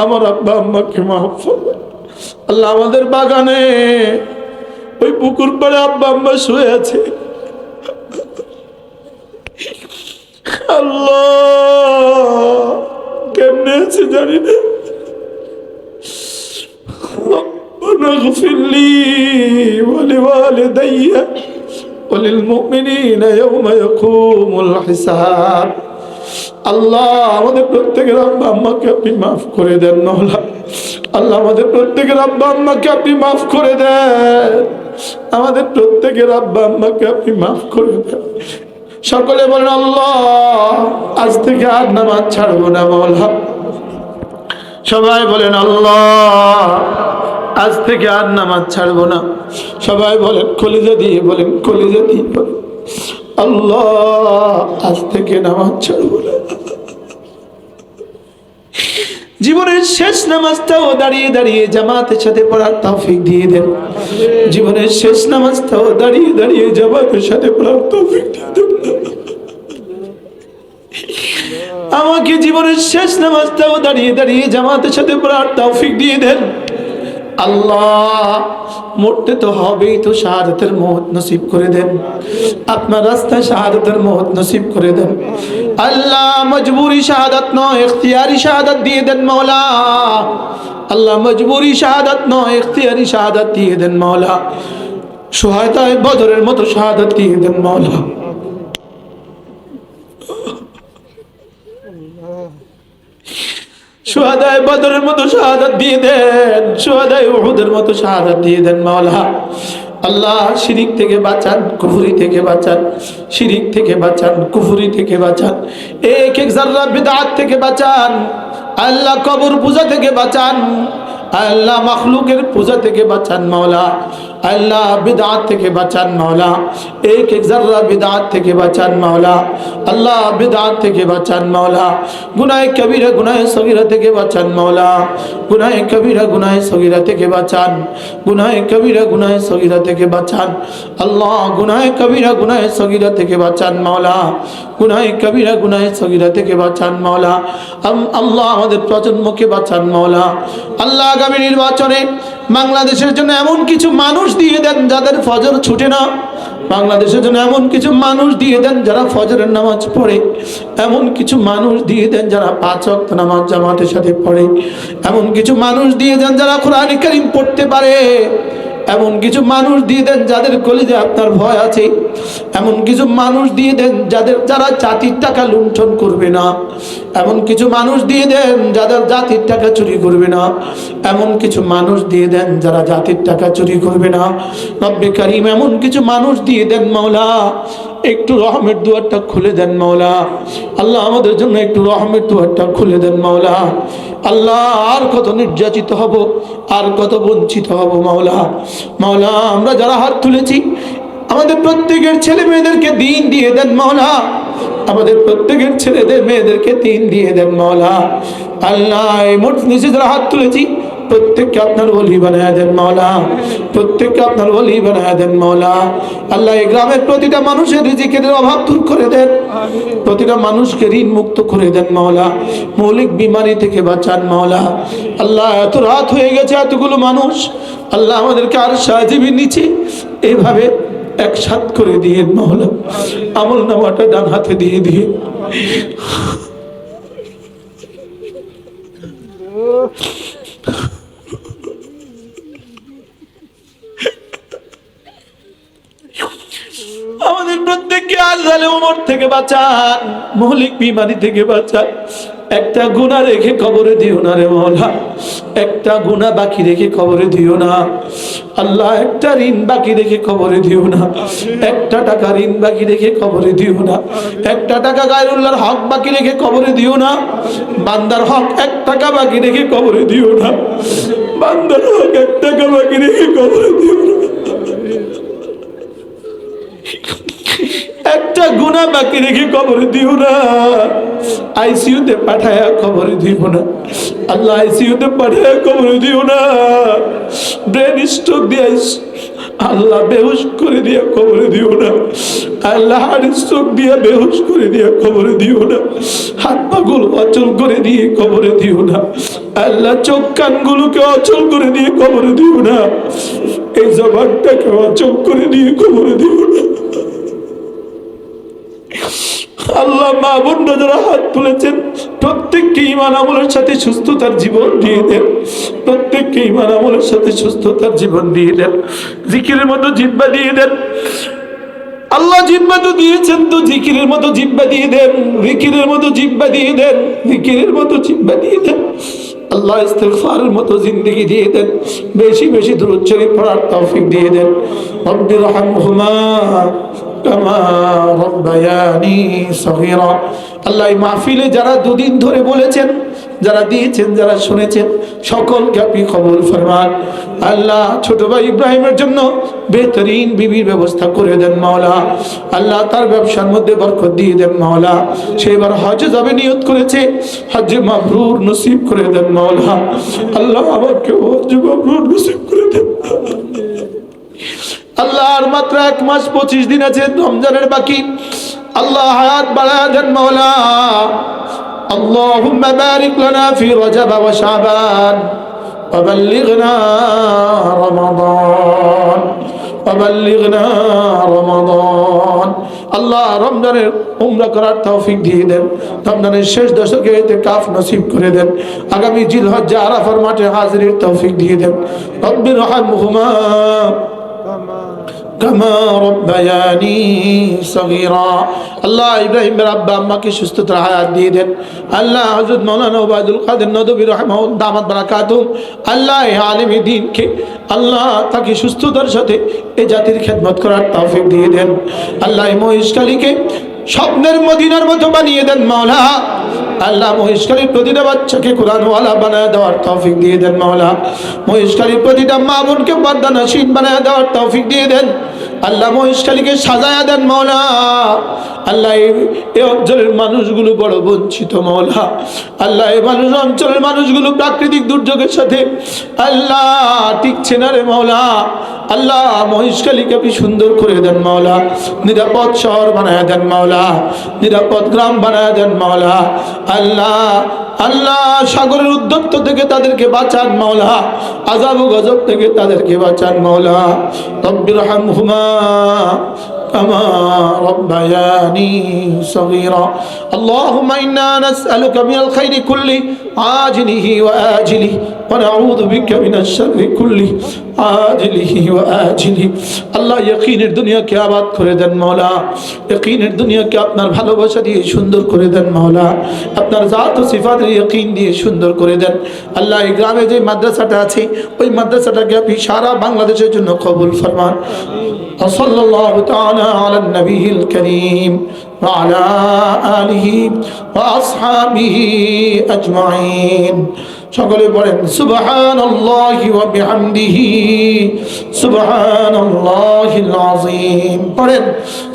আমার আব্বা আম্মাকে মাফ ফরমান আল্লাহ আমাদের বাগানে ওই পুকুর পাড়ে আব্বা আম্মা শুয়ে আছে আল্লাহ কেমনে আছে জানি না اغفر لي ولوالدي وللمؤمنين يوم يقوم الحساب আল্লাহ আমাদের প্রত্যেকের আব্বা আম্মাকে আপনি মাফ করে দেন মাওলা আল্লাহ আমাদের প্রত্যেকের আব্বা আম্মাকে আপনি মাফ করে দেন আমাদের প্রত্যেকের আব্বা আম্মাকে আপনি মাফ করে দেন সকলে বলেন আল্লাহ আজ থেকে আর নামাজ ছাড়বো না মাওলা সবাই বলেন আল্লাহ আজ থেকে আর নামাজ ছাড়বো না সবাই বলেন কলিজা দিয়ে বলেন কলিজা দিয়ে বলেন আল্লাহ আজ থেকে নামাজ ছাড়বো না জীবনের শেষ নামাজটাও দাঁড়িয়ে দাঁড়িয়ে জামাতের সাথে পড়ার তৌফিক দিয়ে দেন জীবনের শেষ নামাজটাও দাঁড়িয়ে দাঁড়িয়ে জামাতের সাথে পড়ার তৌফিক দিয়ে দেন আমাকে জীবনের শেষ নামাজটাও দাঁড়িয়ে দাঁড়িয়ে জামাতের সাথে পড়ার তৌফিক দিয়ে দেন আল্লাহ মরতে তো হবেই তো শাহাদাতের মওত নসিব করে দেন আপনার রাস্তায় শাহাদাতের মওত নসিব করে দেন আল্লাহ মজবুরি শাহাদাত নয় ইখতিয়ারি শাহাদাত দিয়ে দেন মাওলা আল্লাহ মজবুরি শাহাদাত নয় ইখতিয়ারি শাহাদাত দিয়ে দেন মাওলা শুহাদায়ে বদরের মতো শাহাদাত দিয়ে দেন মাওলা শুহাদায়ে বদরের মতো শাহাদাত দিয়ে দেন শুহাদায়ে উহুদের মতো শাহাদাত দিয়ে দেন মাওলা আল্লাহ শিরিক থেকে বাঁচান কুফরি থেকে বাঁচান শিরিক থেকে বাঁচান কুফরি থেকে বাঁচান এক এক যারা বিদআত থেকে বাঁচান আল্লাহ কবর পূজা থেকে বাঁচান আল্লাহ মাখলুকের পূজা থেকে বাঁচান মাওলা আল্লাহ বিদআত থেকে বাঁচান মাওলা এক এক যারা বিদআত থেকে বাঁচান মাওলা আল্লাহ বিদআত থেকে বাঁচান মাওলা গুনাহে কবিরা গুনাহে সগীরা থেকে বাঁচান মাওলা গুনাহে কবিরা গুনাহে সগীরা থেকে বাঁচান গুনাহে কবিরা গুনাহে সগীরা থেকে বাঁচান আল্লাহ গুনাহে কবিরা গুনাহে সগীরা থেকে বাঁচান মাওলা গুনাহে কবিরা গুনাহে সগীরা থেকে বাঁচান মাওলা আল্লাহ আমাদের প্রজন্মকে বাঁচান মাওলা আল্লাহ আগামী নির্বাচনে বাংলাদেশের জন্য এমন কিছু মানুষ দিয়ে দেন যাদের ফজর ছুটে না বাংলাদেশের জন্য এমন কিছু মানুষ দিয়ে দেন যারা ফজরের নামাজ পড়ে এমন কিছু মানুষ দিয়ে দেন যারা 5 ওয়াক্ত নামাজ জামাতের সাথে পড়ে এমন কিছু মানুষ দিয়ে দেন যারা কোরআন কারীম পড়তে পারে এমন কিছু মানুষ দিয়ে দেন যাদের কলিজে আপনার ভয় আছে এমন কিছু মানুষ দিয়ে দেন যারা জাতির টাকা লুণ্ঠন করবে না এমন কিছু মানুষ দিয়ে দেন যাদের জাতির টাকা চুরি করবে না এমন কিছু মানুষ দিয়ে দেন যারা জাতির টাকা চুরি করবে না রব্বে কারীম এমন কিছু মানুষ দিয়ে দেন মাওলা একটু রহমের দুয়ারটা খুলে দেন মাওলা। আল্লাহ আমাদের জন্য একটু রহমের দুয়ারটা খুলে দেন মাওলা। আল্লাহ আর কত নির্যাতিত হব, আর কত বঞ্চিত হব মাওলা। মাওলা আমরা যারা হাত তুলেছি আমাদের প্রত্যেকের ছেলে মেয়েদেরকে দিন দিয়ে দেন মাওলা। আমাদের প্রত্যেকের ছেলেদের মেয়েদেরকে দিন দিয়ে দেন মাওলা। আল্লাহ এই মোট নিচে যারা হাত তুলেছি প্রত্যেককে আপনার ওলি বানায় দেন মাওলা। প্রত্যেককে আপনার ওলি বানায় দেন মাওলা। আল্লাহ এই গ্রামের প্রতিটা মানুষের রিজিকের অভাব দূর করে দেন, প্রতিটা মানুষকে ঋণ মুক্ত করে দেন মাওলা। মৌলিক বিমারি থেকে বাঁচান মাওলা। আল্লাহ এত রাত হয়ে গেছে, এতগুলো মানুষ আল্লাহ আমাদেরকে আর সাহায্যের নিচে এইভাবে একসাথ করে দিয়ে মাওলা। আমল নামাটা ডান হাতে দিয়ে দিয়ে আমাদের প্রত্যেককে আজরাইল ওমর থেকে বাঁচান, মৌলিক বিমারি থেকে বাঁচান। একটা গুনাহ রেখে কবরে দিও না রে মাওলা, একটা গুনাহ বাকি রেখে কবরে দিও না আল্লাহ। একটা ঋণ বাকি রেখে কবরে দিও না, একটা টাকা ঋণ বাকি রেখে কবরে দিও না, একটা টাকা গায়রুল্লাহর হক বাকি রেখে কবরে দিও না। বান্দার হক 1 টাকা বাকি রেখে কবরে দিও না, বান্দার হক 1 টাকা বাকি রেখে কবরে দিও না। একটা গুনাহ বাকি রেখে কবরে দিও না। আইসিইউতে পাঠায়া কবরে দিও না আল্লাহ, আইসিইউতে পাঠায়া কবরে দিও না। ব্রেন স্ট্রোক দিয়ে আল্লাহ বেহুশ করে দিয়া কবরে দিও না আল্লাহ। হার্ট স্ট্রোক দিয়া বেহুশ করে দিয়া কবরে দিও না। হাত পাগুলো অচল করে দিয়ে কবরে দিও না আল্লাহ। চোখ কানগুলোকে অচল করে দিয়ে কবরে দিও না। এই জবানটাকে অচল করে দিয়ে কবরে দিও না আল্লাহ। মা বোনরা যারা হাত তুলেছেন প্রত্যেককে ঈমান আমলের সাথে সুস্থতার জীবন দিয়ে দেন, প্রত্যেককে ঈমান আমলের সাথে সুস্থতার জীবন দিয়ে দেন। জিকিরের মতো জিহ্বা দিয়ে দেন আল্লাহ। জিহ্বা তো দিয়েছেন, তো জিকিরের মতো জিহ্বা দিয়ে দেন, জিকিরের মতো জিহ্বা দিয়ে দেন, জিকিরের মতো জিহ্বা দিয়ে দেন আল্লাহ। ইস্তিগফারের মতো জিন্দেগি দিয়ে দেন, বেশি বেশি দুরূদ শরীফ পড়ার তৌফিক দিয়ে দেন। রব্বির রহমহুমা কামা রব্বায়ানি সগীরা। আল্লাহ এই মাহফিলে যারা 2 দিন ধরে বলেছেন, যারা দিয়েছেন, যারা শুনেছেন, সকলকে আপনি কবুল ফরমান আল্লাহ। ছোট ভাই ইব্রাহিমের জন্য বেহতরিন বিবির ব্যবস্থা করে দেন মাওলা। আল্লাহ তার ব্যবসার মধ্যে বরকত দিয়ে দেন মাওলা। সে এবার হজে যাবে নিয়ত করেছে, হজে মাবরুর নসিব করে দেন মাওলা। আল্লাহ আমাকে হজে মাবরুর নসিব করে দেন আল্লাহ। আর মাত্র 1 মাস 25 দিন আছে রমজানের বাকি। আল্লাহ হায়াত বাড়ায় দেন মাওলা। اللهم بارك لنا في رجب وشعبان وبلغنا رمضان وبلغنا رمضان। আল্লাহ রমজানের উমরা করার তৌফিক দিয়ে দেন, রমজানের শেষ দশকে ইতিকাফ নসিব করে দেন, আগামী জিলহজ্জে আরাফার মাঠে হাজিরের তৌফিক দিয়ে দেন। রব্বির রহমহুমা কামা রব্বায়ানি সগীরা। আল্লাহ ইব্রাহিমের আব্বা আম্মাকে সুস্থতার হায়াত দিয়ে দেন আল্লাহ। হযরত মাওলানা ওবায়দুল কাদের নদভী রাহিমাহুল্লাহ দামাত বারাকাতুহু আল্লাহ এই আলেম দ্বীনকে আল্লাহ তাকে সুস্থতার সাথে এই জাতির খেদমত করার তৌফিক দিয়ে দেন আল্লাহ। মহেশখালীকে স্বপ্নের মদিনার মতো বানিয়ে দেন মাওলা। আল্লাহ মহেশখালীর প্রতিটা বাচ্চাকে কোরআনওয়ালা বানায় দেওয়ার তৌফিক দিয়ে দেন মাওলা। মহেশখালীর প্রতিটা মা বোনকে পর্দা নশীন বানায় দেওয়ার তৌফিক দিয়ে দেন আল্লাহ। মহেশখালীকে সাজায়া দেন মাওলা। আল্লাহ এই অঞ্চলের মানুষগুলো বড় বঞ্চিত মাওলা। আল্লাহ এই অঞ্চলের মানুষগুলো প্রাকৃতিক দুর্যোগের সাথে আল্লাহ টিকছে না রে মাওলা। আল্লাহ মহেশখালীকে আপনি সুন্দর করে দেন মাওলা। নিরাপদ শহর বানায় দেন মাওলা, নিরাপদ গ্রাম বানায় দেন মাওলা। আল্লাহ আল্লাহ সাগরের উদ্যত্ত থেকে তাদেরকে বাঁচান মাওলা, আযাব ও গজব থেকে তাদেরকে বাঁচান মাওলা। রব্বির রহমহুমা কামা রব্বায়ানি সগীরা। আল্লাহুম্মা ইন্না নাসআলুকা মিনাল খাইরি কুল্লি আজিলিহি ওয়া আজিলিহি ওয়া নাউযু বিকা মিনাশ শাররি কুল্লি আজিলিহি ওয়া আজিলিহি। আল্লাহ ইয়াকিনের দুনিয়াকে আবাদ করে দেন মাওলা, ইয়াকিনের দুনিয়াকে আপনার ভালোবাসা দিয়ে সুন্দর করে দেন মাওলা, আপনার জাত ও সিফাতের ইয়াকিন দিয়ে সুন্দর করে দেন আল্লাহ। এই গ্রামে যে মাদ্রাসাটা আছে ওই মাদ্রাসাটাকে আপনি সারা বাংলাদেশের জন্য কবুল ফরমান। সাল্লাল্লাহু তাআলা وصلى على النبي الكريم وعلى آله وأصحابه أجمعين সকলে পড়েন সুবহানাল্লাহি ওয়া বিহামদিহি সুবহানাল্লাহিল আযীম পড়েন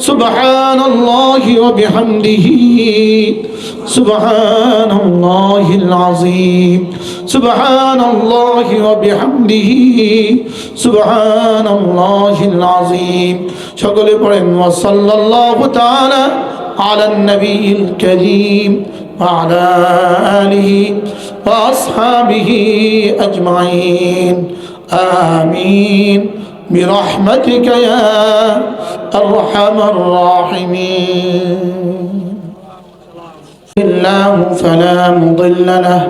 সুবহানাল্লাহি ওয়া বিহামদিহি সুবহানাল্লাহিল আযীম সুবহানাল্লাহি ওয়া বিহামদিহি সুবহানাল্লাহিল আযীম সকলে পড়েন ওয়া সাল্লাল্লাহু তাআলা আলান নবিয়িল কারীম وعلى آله وأصحابه أجمعين آمين برحمتك يا أرحم الراحمين الله فلا مضل له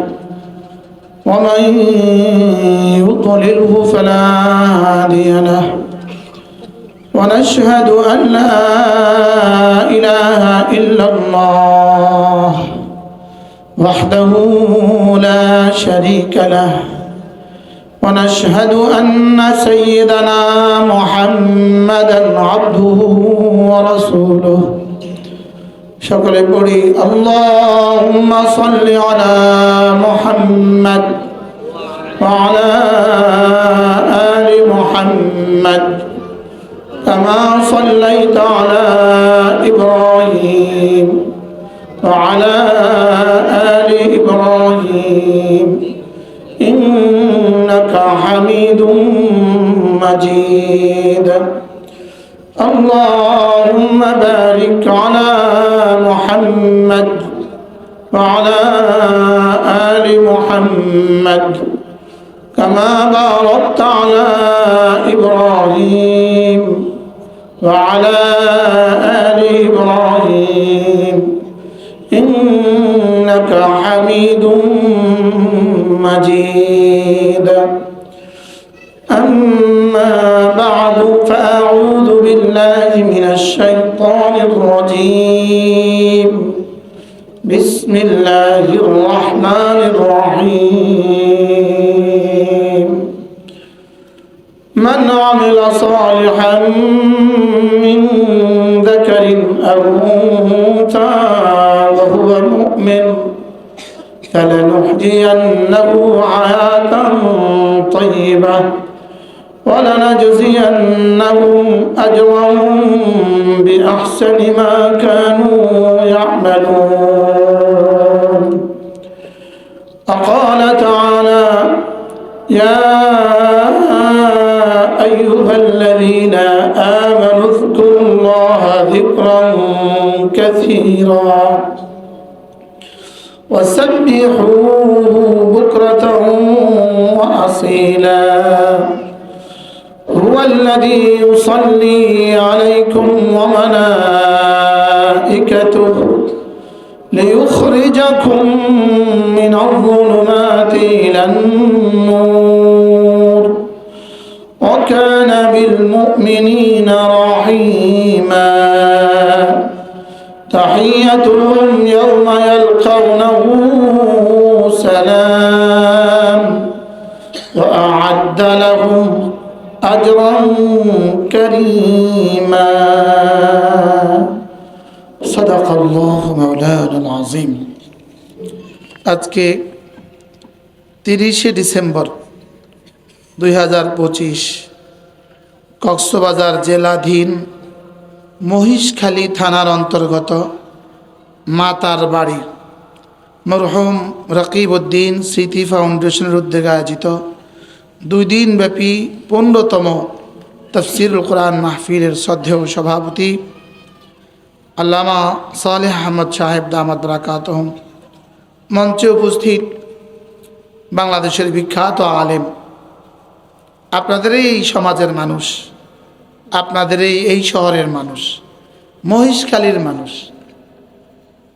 ومن يضلله فلا هادي له ونشهد أن لا إله إلا الله وحده لا شريك له ونشهد أن سيدنا محمدا عبده ورسوله شكرا بوري اللهم صل على محمد وعلى آل محمد كما صليت على إبراهيم وعلى آل إبراهيم إنك حميد مجيد اللهم بارك على محمد وعلى آل محمد كما باركت على إبراهيم وعلى آل إبراهيم إنك حميد مجيد أما بعد فأعوذ بالله من الشيطان الرجيم بسم الله الرحمن الرحيم من عمل صالحا من ذكر أو أنثى وهو مؤمن فلنحيينه حياة طيبة ولنجزينهم أجرهم بأحسن ما كانوا يعملون وقال تعالى يا أيها الذين آمنوا اذكروا الله ذكرا كثيرا وسبحوه بكرة وأصيلا هو الذي يصلي عليكم وملائكته ليخرجكم من الظلمات إلى النور وكان بالمؤمنين رحيما تحيتهم يوم يلقونه سلام وأعد لهم أجرا كريما صدق الله مولانا العظيم আজকে 30 ডিসেম্বর 2025 কক্সবাজার জেলাধীন মহিষখালী থানার অন্তর্গত মাতার বাড়ি মরহুম রকিব উদ্দিন স্মৃতি ফাউন্ডেশনের উদ্যোগে আয়োজিত 2 দিনব্যাপী 15তম তাফসীরুল কোরআন মাহফিলের শ্রদ্ধেয় সভাপতি আল্লামা সালেহ আহমদ সাহেব দামাত বারাকাতুহুম, মঞ্চে উপস্থিত বাংলাদেশের বিখ্যাত আলেম, আপনাদের এই সমাজের মানুষ, আপনাদের এই শহরের মানুষ, মহিষখালীর মানুষ,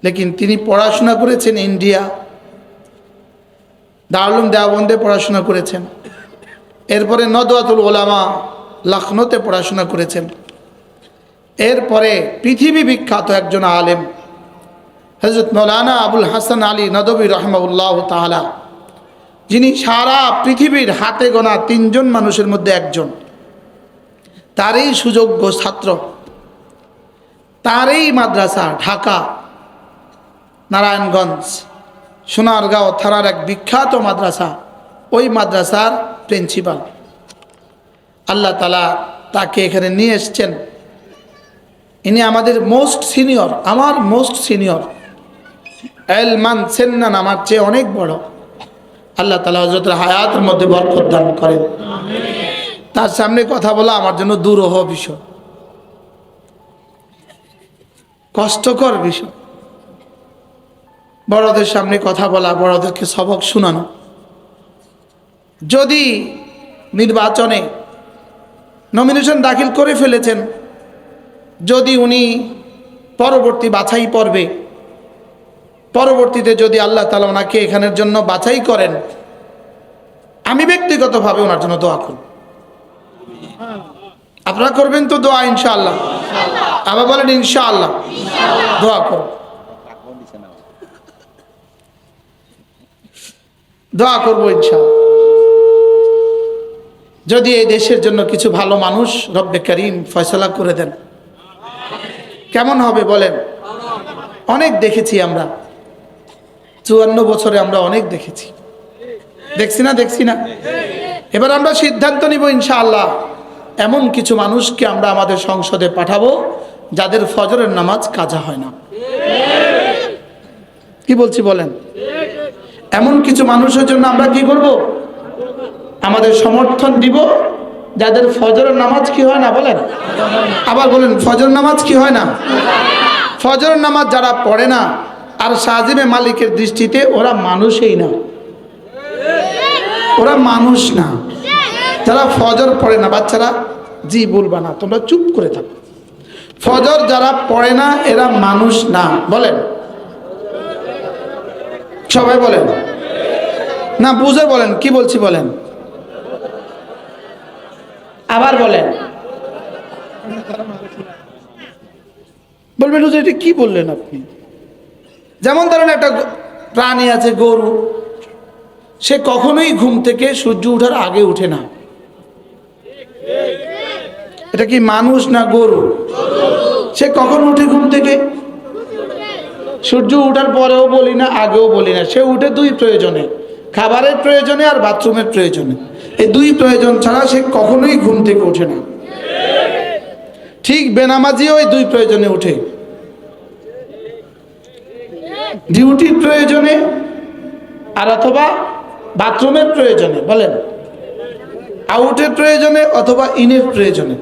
লেকিন তিনি পড়াশোনা করেছেন ইন্ডিয়া, দারুল দেওবন্দে পড়াশোনা করেছেন, এরপরে নদওয়াতুল উলামা লখনৌতে পড়াশোনা করেছেন, এরপরে পৃথিবী বিখ্যাত একজন আলেম হযরত মৌলানা আবুল হাসান আলী নদভী রহমাহুল্লাহ তাআলা, যিনি সারা পৃথিবীর হাতে গোনা 3 জন মানুষের মধ্যে একজন, তারই সুযোগ্য ছাত্র তার এই মাদ্রাসা ঢাকা নারায়ণগঞ্জ সোনারগাঁও থানার এক বিখ্যাত মাদ্রাসা, ওই মাদ্রাসার প্রিন্সিপাল। আল্লাহ তাআলা তাকে এখানে নিয়ে এসছেন। ইনি আমাদের মোস্ট সিনিয়র, আমার মোস্ট সিনিয়র, এলমান সেন্নান, আমার চেয়ে অনেক বড়। আল্লাহ তাআলা হযরতের হায়াতের মধ্যে বরকত দান করেন। তার সামনে কথা বলা আমার জন্য দুরূহ বিষয়, কষ্টকর বিষয়। বড়দের সামনে কথা বলা, বড়দেরকে সবক শোনানো। যদি নির্বাচনে নমিনেশন দাখিল করে ফেলেছেন, যদি উনি পরবর্তী বাছাই পর্বে পরবর্তীতে যদি আল্লাহ তাআলা ওনাকে এখানের জন্য বাছাই করেন, আমি ব্যক্তিগতভাবে ওনার জন্য দোয়া করব। আপনারা করবেন তো দোয়া? ইনশাআল্লাহ। আবার বলেন ইনশাআল্লাহ। দোয়া করব, দোয়া করবো ইনশাআল্লাহ। যদি এই দেশের জন্য কিছু ভালো মানুষ রব্বে করিম ফয়সালা করে দেন, কেমন হবে বলেন? অনেক দেখেছি আমরা, 54 বছরে আমরা অনেক দেখেছি, দেখছি না? এবার আমরা সিদ্ধান্ত নিব ইনশাআল্লাহ, এমন কিছু মানুষকে আমরা আমাদের সংসদে পাঠাবো যাদের ফজরের নামাজ কাজা হয় না। কি বলছি বলেন? এমন কিছু মানুষের জন্য আমরা কি করব? আমাদের সমর্থন দিব, যাদের ফজরের নামাজ কি হয় না বলেন। আবার বলেন, ফজর নামাজ কি হয় না? ফজর নামাজ যারা পড়ে না, আর সাজিমে মালিকের দৃষ্টিতে ওরা মানুষই না, ওরা মানুষ না। যারা ফজর পড়ে না, বাচ্চারা জি বলবা না, তোমরা চুপ করে থাকো। ফজর যারা পড়ে না এরা মানুষ না, বলেন সবাই বলেন না, বুঝে বলেন কি বলছি বলেন, আবার বলেন। বলবেন হুজুর এটা কি বললেন আপনি? যেমন ধরেন একটা প্রাণী আছে গরু, সে কখনোই ঘুম থেকে সূর্য ওঠার আগে উঠে না। এটা কি মানুষ না গরু? সে কখন উঠে ঘুম থেকে? সূর্য উঠার পরেও বলি না, আগেও বলি না। সে উঠে দুই প্রয়োজনে, খাবারের প্রয়োজনে আর বাথরুমের প্রয়োজনে। এই দুই প্রয়োজন ছাড়া সে কখনোই ঘুম থেকে ওঠে না। ঠিক বেনামাজিও ওই দুই প্রয়োজনে উঠে, ডিউটির প্রয়োজনে আর অথবা বাথরুমের প্রয়োজনে, বলেন আউটের প্রয়োজনে অথবা ইনের প্রয়োজনে।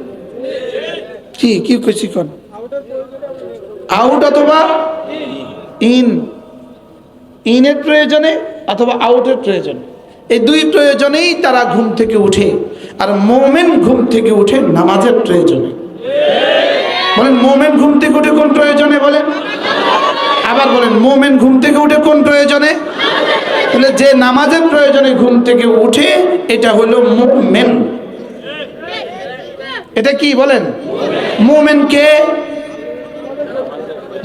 কি কি কইছি কোন? আউট অথবা ইন, ইনের প্রয়োজনে অথবা আউটের প্রয়োজনে। এই দুই প্রয়োজনেই তারা ঘুম থেকে উঠে। আর মোমেন ঘুম থেকে উঠে নামাজের প্রয়োজনে। বলেন মোমেন ঘুম থেকে উঠে কোন প্রয়োজনে? বলেন আবার বলেন, মোমেন ঘুম থেকে উঠে কোন প্রয়োজনে? তাহলে যে নামাজের প্রয়োজনে ঘুম থেকে উঠে এটা হলো মুমিন। এটা কি বলেন? মুমিন কে?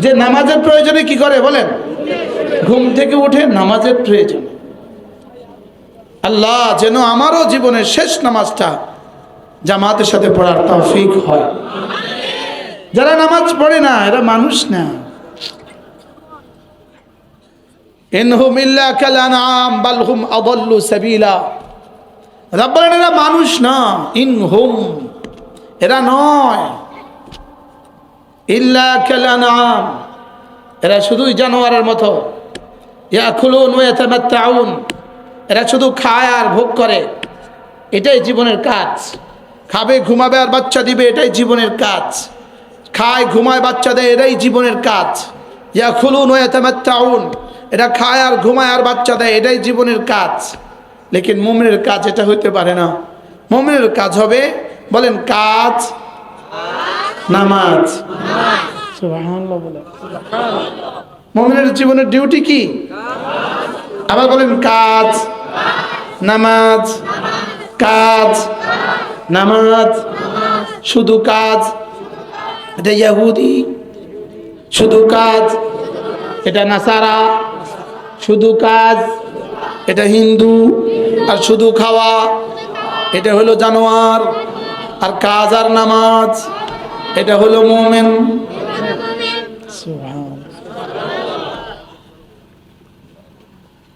যে নামাজের প্রয়োজনে কি করে বলেন? ঘুম থেকে উঠে নামাজের প্রয়োজনে। আল্লাহ যেন আমারও জীবনের শেষ নামাজটা জামাতের সাথে পড়ার তৌফিক হয়। যারা নামাজ পড়ে না এরা মানুষ না। ইনহুম ইল্লা কাল আনআম বাল হুম আদাল্লু সাবিলা। রব বলেন এরা মানুষ না, ইনহুম এরা নয়, ইল্লা কাল আনআম এরা শুধুই জানোয়ারের মতো। ইয়াকুলুন ওয়া ইয়াতামাত্তাউন এরা শুধু খায় আর ভোগ করে, এটাই জীবনের কাজ। খাবে ঘুমাবে আর বাচ্চা দিবে, এটাই জীবনের কাজ। খায় ঘুমায় বাচ্চা দেয়, এটাই জীবনের কাজ। ইয়াকুলুন ওয়া ইয়াতামাত্তাউন এরা খায় আর ঘুমায় আর বাচ্চা দেয়, এটাই জীবনের কাজ। লেকিন মুমিনের কাজ এটা হইতে পারে না। মুমিনের কাজ হবে, বলেন কাজ, নামাজ। সুবহানাল্লাহ বলেন। মুমিনের জীবনের ডিউটি কি? আবার বলেন কাজ, নামাজ, কাজ, নামাজ, শুধু কাজ। এটা ইহুদি, শুধু কাজ। এটা নাসারা, শুধু কাজ। এটা হিন্দু, আর শুধু খাওয়া। এটা হলো জানোয়ার। আর কাজ আর নামাজ এটা হলো মুমিন।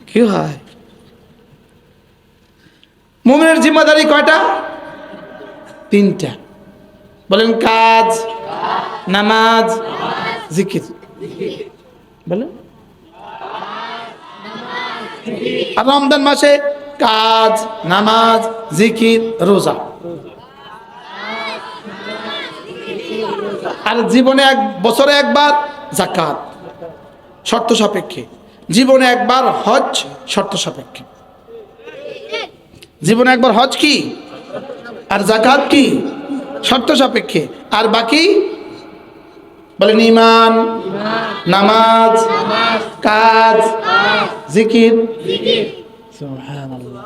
কি হয়? মুমিনের জিম্মাদারি কয়টা? তিনটা। বলেন কাজ, নামাজ, জিকির। বলেন। আর রমজান মাসে কাজ, নামাজ, জিকির, রোজা। আর জীবনে বছরে একবার যাকাত শর্ত সাপেক্ষে, জীবনে একবার হজ শর্ত সাপেক্ষে। জীবনে একবার হজ কি আর যাকাত কি? শর্ত সাপেক্ষে। আর বাকি বলেন ঈমান, নামাজ, কাজ, জিকির। সুবহানাল্লাহ।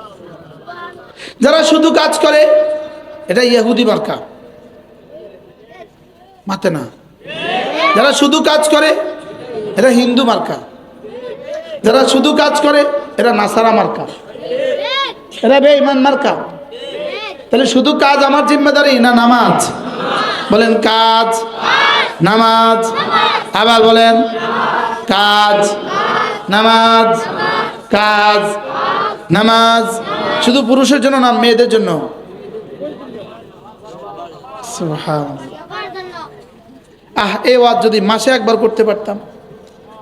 যারা শুধু কাজ করে এটা ইহুদি মার্কা, মাতে না। যারা শুধু কাজ করে এরা হিন্দু মার্কা। যারা শুধু কাজ করে এরা নাসারা মার্কা, এরা বেঈমান মার্কা। তাহলে শুধু কাজ আমার জিম্মেদারি না নামাজ? বলেন কাজ, নামাজ। আবার বলেন কাজ, নামাজ, কাজ, নামাজ। শুধু পুরুষের জন্য না, মেয়েদের জন্য। এই ওয়াজ যদি মাসে একবার করতে পারতাম,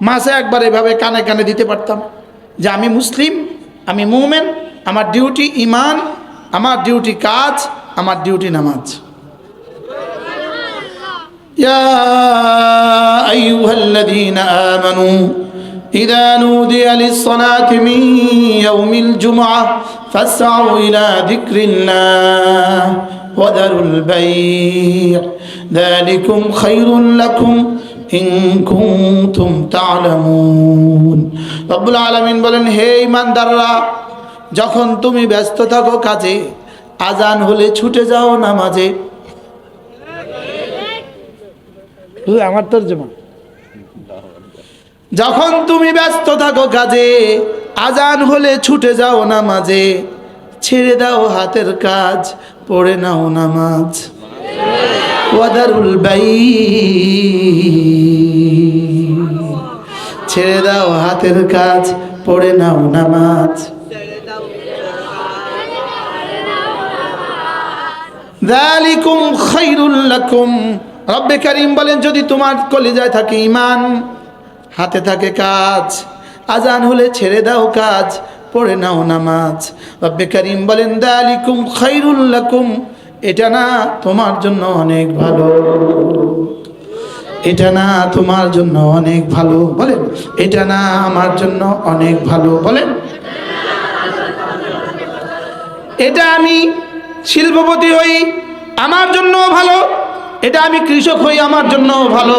মাসে একবার এভাবে কানে কানে দিতে পারতাম যে আমি মুসলিম, আমি মুমিন, আমার ডিউটি ঈমান, আমার ডিউটি কাজ, আমার ডিউটি নামাজ। ইয়া আইয়ুহাল্লাযীনা আমানু ইযা নুদিয়া লিস-সালাতি মিন ইয়াউমিল জুমআহ ফাসআউ ইলা যিকরিল্লাহ ওয়া যারুল বাই', যালিকুম খায়রুল লাকুম ইন কুনতুম তা'লামুন। রব্বুল আলামিন বলেন, হে ঈমানদাররা, যখন তুমি ব্যস্ত থাকো কাজে, আজান হলে ছুটে যাও নামাজে। আমার তরজমা। যখন তুমি ব্যস্ত থাকো কাজে, আজান হলে ছুটে যাও নামাজে। ছেড়ে দাও হাতের কাজ, পড়ে নাও নামাজ। ওয়াদারুল বাই', ছেড়ে দাও হাতের কাজ, পড়ে নাও নামাজ। যালিকুম খায়রুল লাকুম। রব্বে কারীম বলেন, যদি তোমার কলিজায় থাকে ঈমান, হাতে থাকে কাজ, আজান হলে ছেড়ে দাও কাজ, পড়ে নাও নামাজ। রব্বে কারীম বলেন, যালিকুম খায়রুল লাকুম, এটা না তোমার জন্য অনেক ভালো, এটা না তোমার জন্য অনেক ভালো। বলেন, এটা না আমার জন্য অনেক ভালো। বলেন, এটা আমি শিল্পপতি হই আমার জন্য ভালো, এটা আমি কৃষক হই আমার জন্য ভালো,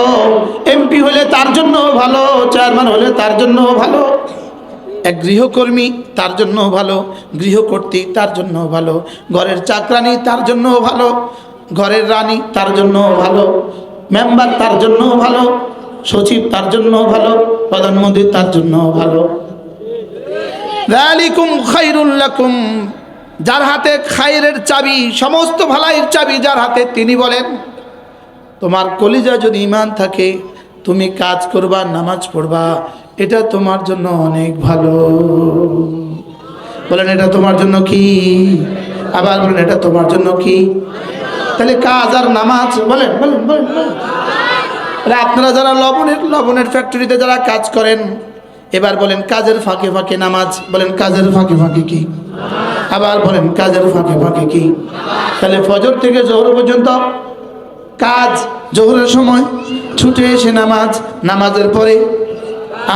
এমপি হলে তার জন্য ভালো, চেয়ারম্যান হলে তার জন্য ভালো, এক গৃহকর্মী তার জন্য ভালো, গৃহকর্ত্রী তার জন্য ভালো, ঘরের চাকরানি তার জন্য ভালো, ঘরের রানী তার জন্য ভালো, মেম্বার তার জন্য ভালো, সচিব তার জন্য ভালো, প্রধানমন্ত্রী তার জন্য ভালো। যালিকুম খায়রুল লাকুম। যার হাতে খায়রের চাবি, সমস্ত ভালাইয়ের চাবি যার হাতে, তিনি বলেন, তোমার কলিজা যদি ঈমান থাকে, তুমি কাজ করবা, নামাজ পড়বা, এটা তোমার জন্য অনেক ভালো। বলেন, এটা তোমার জন্য কি? আবার বলেন, এটা তোমার জন্য কি? তাহলে কাজ আর নামাজ, বলেন বলেন বলেন বলেন। আপনারা যারা লবণের ফ্যাক্টরিতে যারা কাজ করেন, এবার বলেন কাজের ফাঁকে ফাঁকে নামাজ। বলেন, কাজের ফাঁকে ফাঁকে কি? আবার বলেন, কাজের ফাঁকে ফাঁকে কি? তাহলে ফজর থেকে জোহর পর্যন্ত কাজ, জোহরের সময় ছুটে এসে নামাজ, নামাজের পরে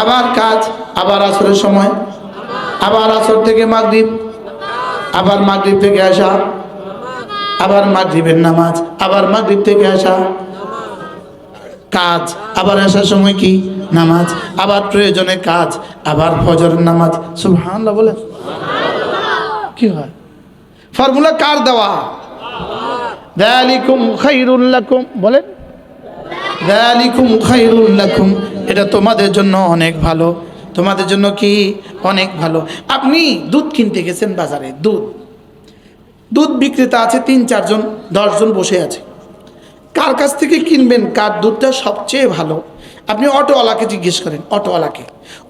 আবার কাজ, আবার আসরের সময়, আবার আসর থেকে মাগরিব, আবার মাগরিব থেকে আসা, আবার মাগরিবের নামাজ, আবার মাগরিব থেকে আসা কাজ, আবার আসার সময় কি? নামাজ, আবার প্রয়োজনে কাজ, আবার ফজরের নামাজ। সুবহানাল্লাহ বলেন। কি হয়? ফর্মুলা কার দেওয়া? যালিকুম খায়রুল লাকুম। বলেন, যালিকুম খায়রুল লাকুম, এটা তোমাদের জন্য অনেক ভালো। তোমাদের জন্য কি? অনেক ভালো। আপনি দুধ কিনতে গেছেন বাজারে, দুধ বিক্রেতা আছে 3-4 জন 10 জন বসে আছে। কার কাছ থেকে কিনবেন, কার দুধটা সবচেয়ে ভালো, আপনি অটোওয়ালাকে জিজ্ঞেস করেন,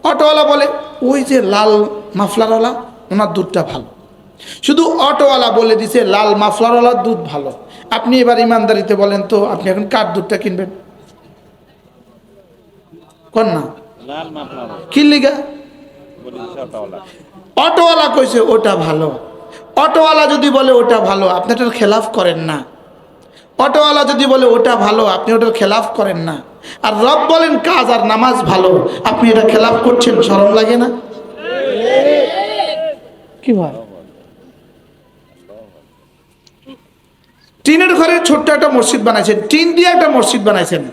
অটোওয়ালা বলে ওই যে লাল মাফলারওয়ালা ওনার দুধটা ভালো। শুধু অটোওয়ালা বলে দিছে লাল মাফলারওয়ালার দুধ ভালো। আপনি এবার ইমানদারিতে বলেন তো আপনি এখন কার দুধটা কিনবেন? কোন না লাল মাফলার কি লিগা? বলি ছোটওয়ালা। অটোওয়ালা কইছে ওটা ভালো। অটোওয়ালা যদি বলে ওটা ভালো আপনি ওটার খেলাফ করেন না। অটোওয়ালা যদি বলে ওটা ভালো আপনি ওটার খেলাফ করেন না। আর রব বলেন কাজ আর নামাজ ভালো, আপনি এটা খেলাফ করছেন, শরম লাগে না? কি ভাই, টিনের ঘরে ছোট্ট একটা মসজিদ বানাইছেন, টিন দিয়ে একটা মসজিদ বানাইছেন,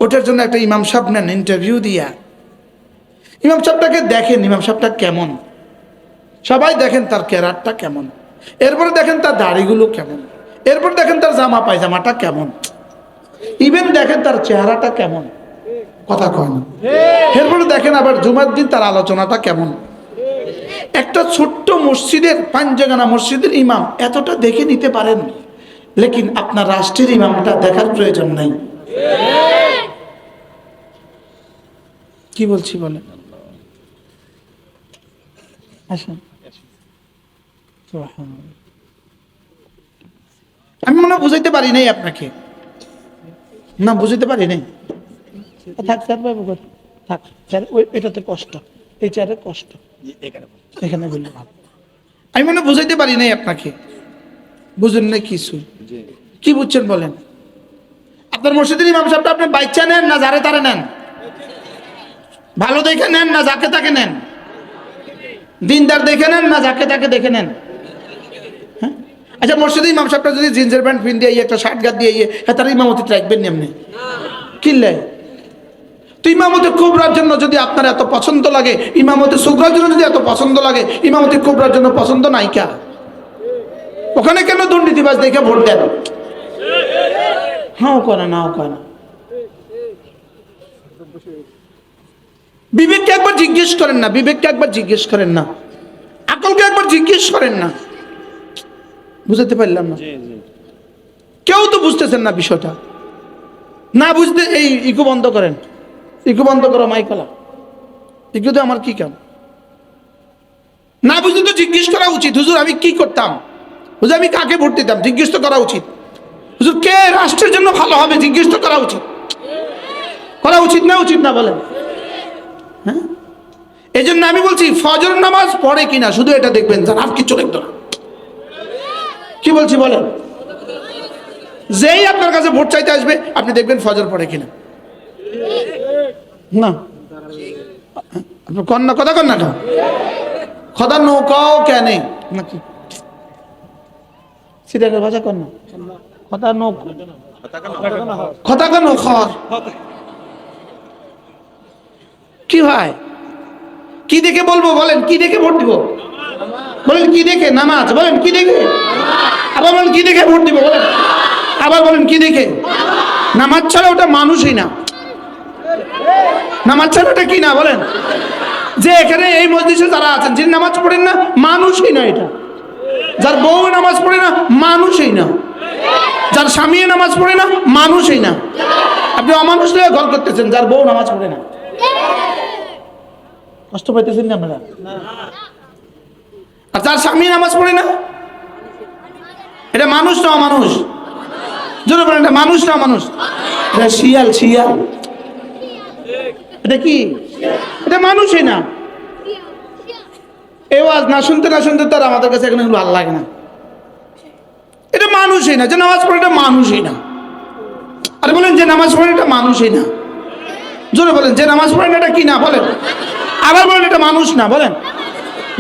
ওটার জন্য একটা ইমাম সাহেব নেন ইন্টারভিউ দিয়া। ইমাম সাহেবটাকে দেখেন, ইমাম সাহেবটা কেমন, সবাই দেখেন তার ক্যারারটা কেমন, এরপরে দেখেন তার দাড়িগুলো কেমন, এরপর দেখেন তার জামা পায়জামাটা কেমন, ইভেন দেখেন তার চেহারাটা কেমন, কথা কয় না। এরপরে দেখেন আবার জুমার দিন তার আলোচনাটা কেমন। একটা ছোট্ট মসজিদের, পাঞ্জাগানা মসজিদের ইমাম এতটা দেখে নিতে পারেন, লেকিন আপনার রাষ্ট্রের ইমামটা দেখার প্রয়োজন নাই। কি বলছি বলেন? আসেন। আমি মনে হয় বুঝাইতে পারি নাই আপনাকে, না বুঝাইতে পারি নাই। থাক স্যার, থাক স্যার, ওই এটাতে কষ্ট, এই চেয়ারে কষ্ট, এখানে বললে ভালো। আমি মনে হয় বুঝাইতে পারি নাই আপনাকে, বুঝেন না কিছু? কি বুঝছেন বলেন? আপনার মসজিদের ইমাম সাহেবটা আপনি বাচ্চা নেন না যারে তারে নেন? ভালো দেখে নেন না যাকে তাকে নেন? দিনদার দেখে নেন না যাকে তাকে দেখে নেন? হ্যাঁ, আচ্ছা মসজিদে ইমাম সাহেবটা যদি জিন্সের প্যান্ট পিন দিয়ে একটা শার্ট গাদ দিয়ে তার ইমামতি রাখবেন এমনি কিনলে? তো ইমামতি কুবরার জন্য যদি আপনার এত পছন্দ লাগে, ইমামতি সুগরার জন্য যদি এত পছন্দ লাগে, ইমামতি কুবরার জন্য পছন্দ নাই কা? ওখানে কেন দুর্নীতিবাজ দেখে ভোট দেন? হ্যাঁ করে না, করে না। বিবেককে একবার জিজ্ঞেস করেন না, বিবেককে একবার জিজ্ঞেস করেন না, আকলকে একবার জিজ্ঞেস করেন না। বুঝতে পারলাম না, কেউ তো বুঝতেছেন না বিষয়টা। না বুঝতে এই ইকো বন্ধ করেন, ইকো বন্ধ করো, মাইকলা ইকো তো আমার কি কাম? না বুঝতে তো জিজ্ঞেস করা উচিত, হুজুর আমি কি করতাম, হুজুর আমি কাকে ভোট দিতাম, জিজ্ঞেস তো করা উচিত। হুজুর কে রাষ্ট্রের জন্য ভালো হবে, জিজ্ঞেস তো করা উচিত। করা উচিত না, উচিত না বলেন? হ্যাঁ, এই জন্য আমি বলছি ফজর নামাজ পড়ে কিনা শুধু এটা দেখবেন, যান আর কিছু দেখতো না। কি বলছি বলেন? যেই আপনার কাছে ভোট চাইতে আসবে আপনি দেখবেন ফজর পড়ে কিনা। না কন্যা কথা কন্যা কা খদা নৌকাও কেন নাকি সিরিয়ালের ভাষা কন্যা খদা নৌকা খদা কেন খর কি ভাই? কি দেখে বলবো বলেন? কি দেখে ভোট দিব বলেন? কি দেখে? নামাজ বলেন কি দেখে? আবার বলেন কি দেখে ভোট দিব বলেন? আবার বলেন কি দেখে? নামাজ ছাড়া ওটা মানুষই না। নামাজ ছাড়া ওটা কি না বলেন? যে এখানে এই মসজিদে যারা আছেন যিনি নামাজ পড়েন না, মানুষই না এটা। যার বউ নামাজ পড়ে না, মানুষই না। যার স্বামী নামাজ পড়ে না, মানুষই না। আপনি অমানুষ হয়ে গল করতেছেন যার বউ নামাজ পড়ে না। কষ্ট পাইতেছেন না আপনারা? আর যার স্বামী নামাজ পড়ে না, এটা মানুষ না অমানুষ? জোরে বলেন, এটা মানুষ না অমানুষ? এটা শিয়াল, শিয়াল। এটা কি? এটা মানুষই না। এই ওয়াজ না শুনতে না শুনতে তার আমাদের কাছে এখন ভালো লাগে না। এটা মানুষই না। যে নামাজ পড়ে এটা মানুষই না। আর বলেন যে নামাজ পড়ে এটা মানুষই না। জোরে বলেন যে নামাজ পড়ে না এটা কি না বলেন? আবার বলেন এটা মানুষ না বলেন?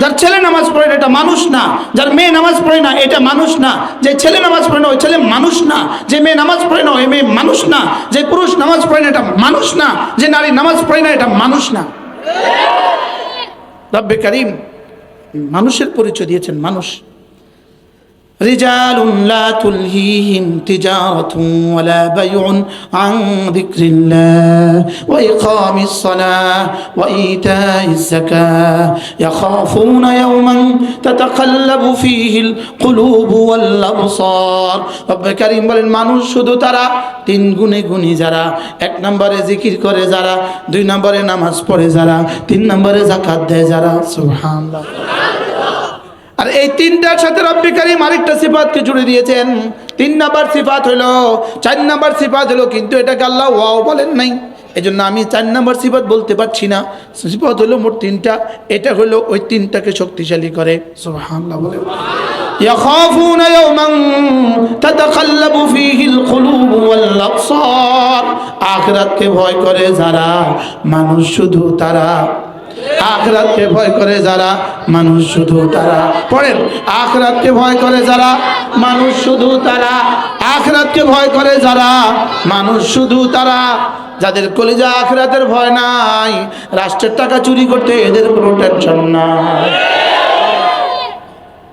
যার ছেলে নামাজ পড়ে না এটা মানুষ না। যার মেয়ে নামাজ পড়ে না এটা মানুষ না। যে ছেলে নামাজ পড়ে না ওই ছেলে মানুষ না। যে মেয়ে নামাজ পড়ে না ওই মেয়ে মানুষ না। যে পুরুষ নামাজ পড়ে না এটা মানুষ না। যে নারী নামাজ পড়ে না এটা মানুষ না। রব্বে কারীম মানুষের পরিচয় দিয়েছেন, মানুষ। رجال لا تلهيهم تجارة ولا بيع عن ذكر الله وإقام الصلاة وإيتاء الزكاة يخافون يوما تتقلب فيه القلوب والأبصار رب كريم বলেন মানুষ শুধু তারা তিন গুণে গুণী যারা, এক নম্বরে জিকির করে যারা, দুই নম্বরে নামাজ পড়ে যারা, তিন নম্বরে যাকাত দেয় যারা। সুবহানাল্লাহ। আর এই তিনটার সাথে রব্বি কারীম আরেকটা সিফাতকে জুড়ে দিয়েছেন। তিন নাম্বার সিফাত হলো, চার নাম্বার সিফাত হলো, কিন্তু এটাকে আল্লাহ ওয়াও বলেন নাই, এই জন্য আমি চার নাম্বার সিফাত বলতে পারছি না। সিফাত হলো মোট তিনটা, এটা হলো ওই তিনটাকে শক্তিশালী করে। সুবহানাল্লাহ বলে ইয়াখাফুনা ইয়াওমান তাতাকাল্লাবু ফীহিল কুলুবু ওয়াল আবসার, আখিরাতকে ভয় করে যারা, মানুষ শুধু তারা। আখিরাতকে ভয় করে যারা, মানুষ শুধু তারা। পড়েন, আখিরাতকে ভয় করে যারা, মানুষ শুধু তারা। আখিরাতকে ভয় করে যারা, মানুষ শুধু তারা। যাদের কলিজা আখিরাতের ভয় নাই, রাষ্ট্রের টাকা চুরি করতে এদের কোনো টেনশন নাই।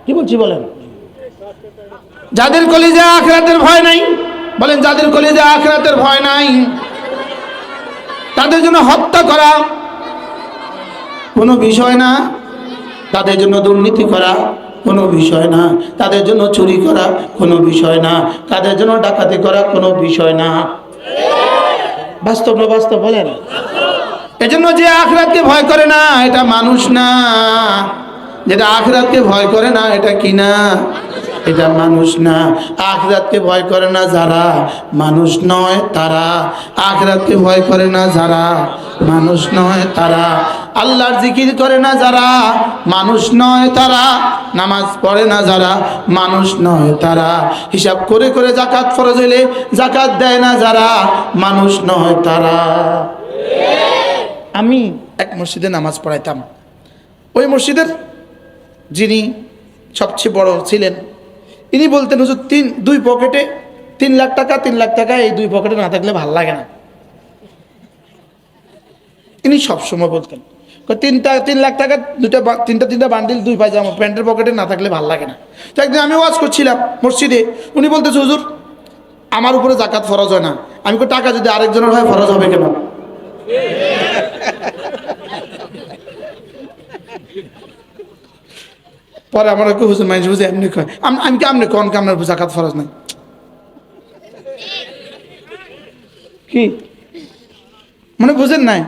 কি বলছি বলেন? যাদের কলিজা আখিরাতের ভয় নাই, বলেন যাদের কলিজা আখিরাতের ভয় নাই, তাদের জন্য হত্যা করা কোনো বিষয় না, তাদের জন্য দুর্নীতি করা কোনো বিষয় না, তাদের জন্য চুরি করা কোনো বিষয় না, তাদের জন্য ডাকাতি করা কোনো বিষয় না। বাস্তব না বাস্তব বলেন? এজন্য যে আখিরাতকে ভয় করে না এটা মানুষ না, যেটা আখিরাতকে ভয় করে না এটা কি না? এটা মানুষ না। আখিরাতকে ভয় করে না যারা, মানুষ নয় তারা। আখিরাতকে ভয় করে না যারা, মানুষ নয় তারা। আল্লাহর জিকির করে না যারা, মানুষ নয় তারা। নামাজ পড়ে না যারা, মানুষ নয় তারা। হিসাব করে করে যাকাত ফরজ হইলে যাকাত দেয় না যারা, মানুষ নয় তারা। আমি এক মসজিদে নামাজ পড়াইতাম। ওই মসজিদের যিনি সবচেয়ে বড় ছিলেন, ইনি বলতেন হুজুর দুই পকেটে 3 লাখ টাকা, 3 লাখ টাকা এই দুই পকেটে না থাকলে ভাল লাগে না। ইনি সবসময় বলতেন 3 লাখ টাকা তিনটা বান্ডিল দুই পায়জামা প্যান্টের পকেটে না থাকলে ভাল লাগে না। তো একদিন আমি ওয়াজ করছিলাম মসজিদে, উনি বলতেছে হুজুর আমার উপরে যাকাত ফরজ হয় না। আমি কই টাকা যদি আরেকজনের হয় ফরজ হবে কেন? পরে আমার হুজুর মানুষ বুঝে এমনি কয়, আমি কি আমনে কোন কামনার যাকাত ফরজ নাই? কি মানে বুঝেন নাই?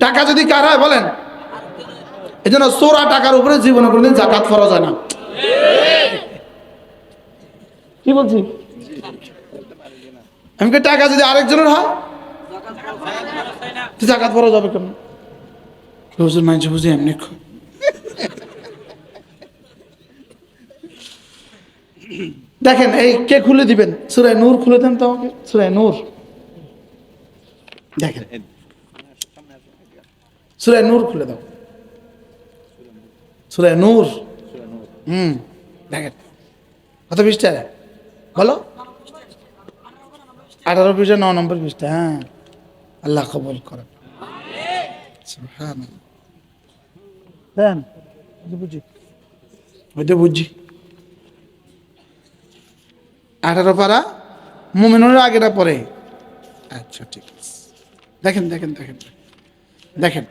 টাকা যদি কার হয় বলেন, এই জন্য চোরা টাকার উপরে জীবনে কোনদিন যাকাত ফরজ হয় না। কি বলছি? আমি কি টাকা যদি আরেকজনের হয় যাকাত ফরজ হবে কেন? হুজুর মানুষ বুঝে এমনি কয়। দেখেন এই কে খুলে দিবেন? সূরা নূর খুলে দেন তো আমাকে, সূরা নূর দেখেন, সূরা নূর খুলে দাও, সূরা নূর। দেখেন কত পৃষ্ঠা বলো? 18 পৃষ্ঠা, 9 নম্বর পৃষ্ঠা। হ্যাঁ, আল্লাহ কবুল করেন। সুবহানাল্লাহ। দেন বুঝি, ওইটা বুঝি। 18 পারা মুমিনুর আগেটা পরে। আচ্ছা ঠিক আছে, দেখেন দেখেন দেখেন দেখেন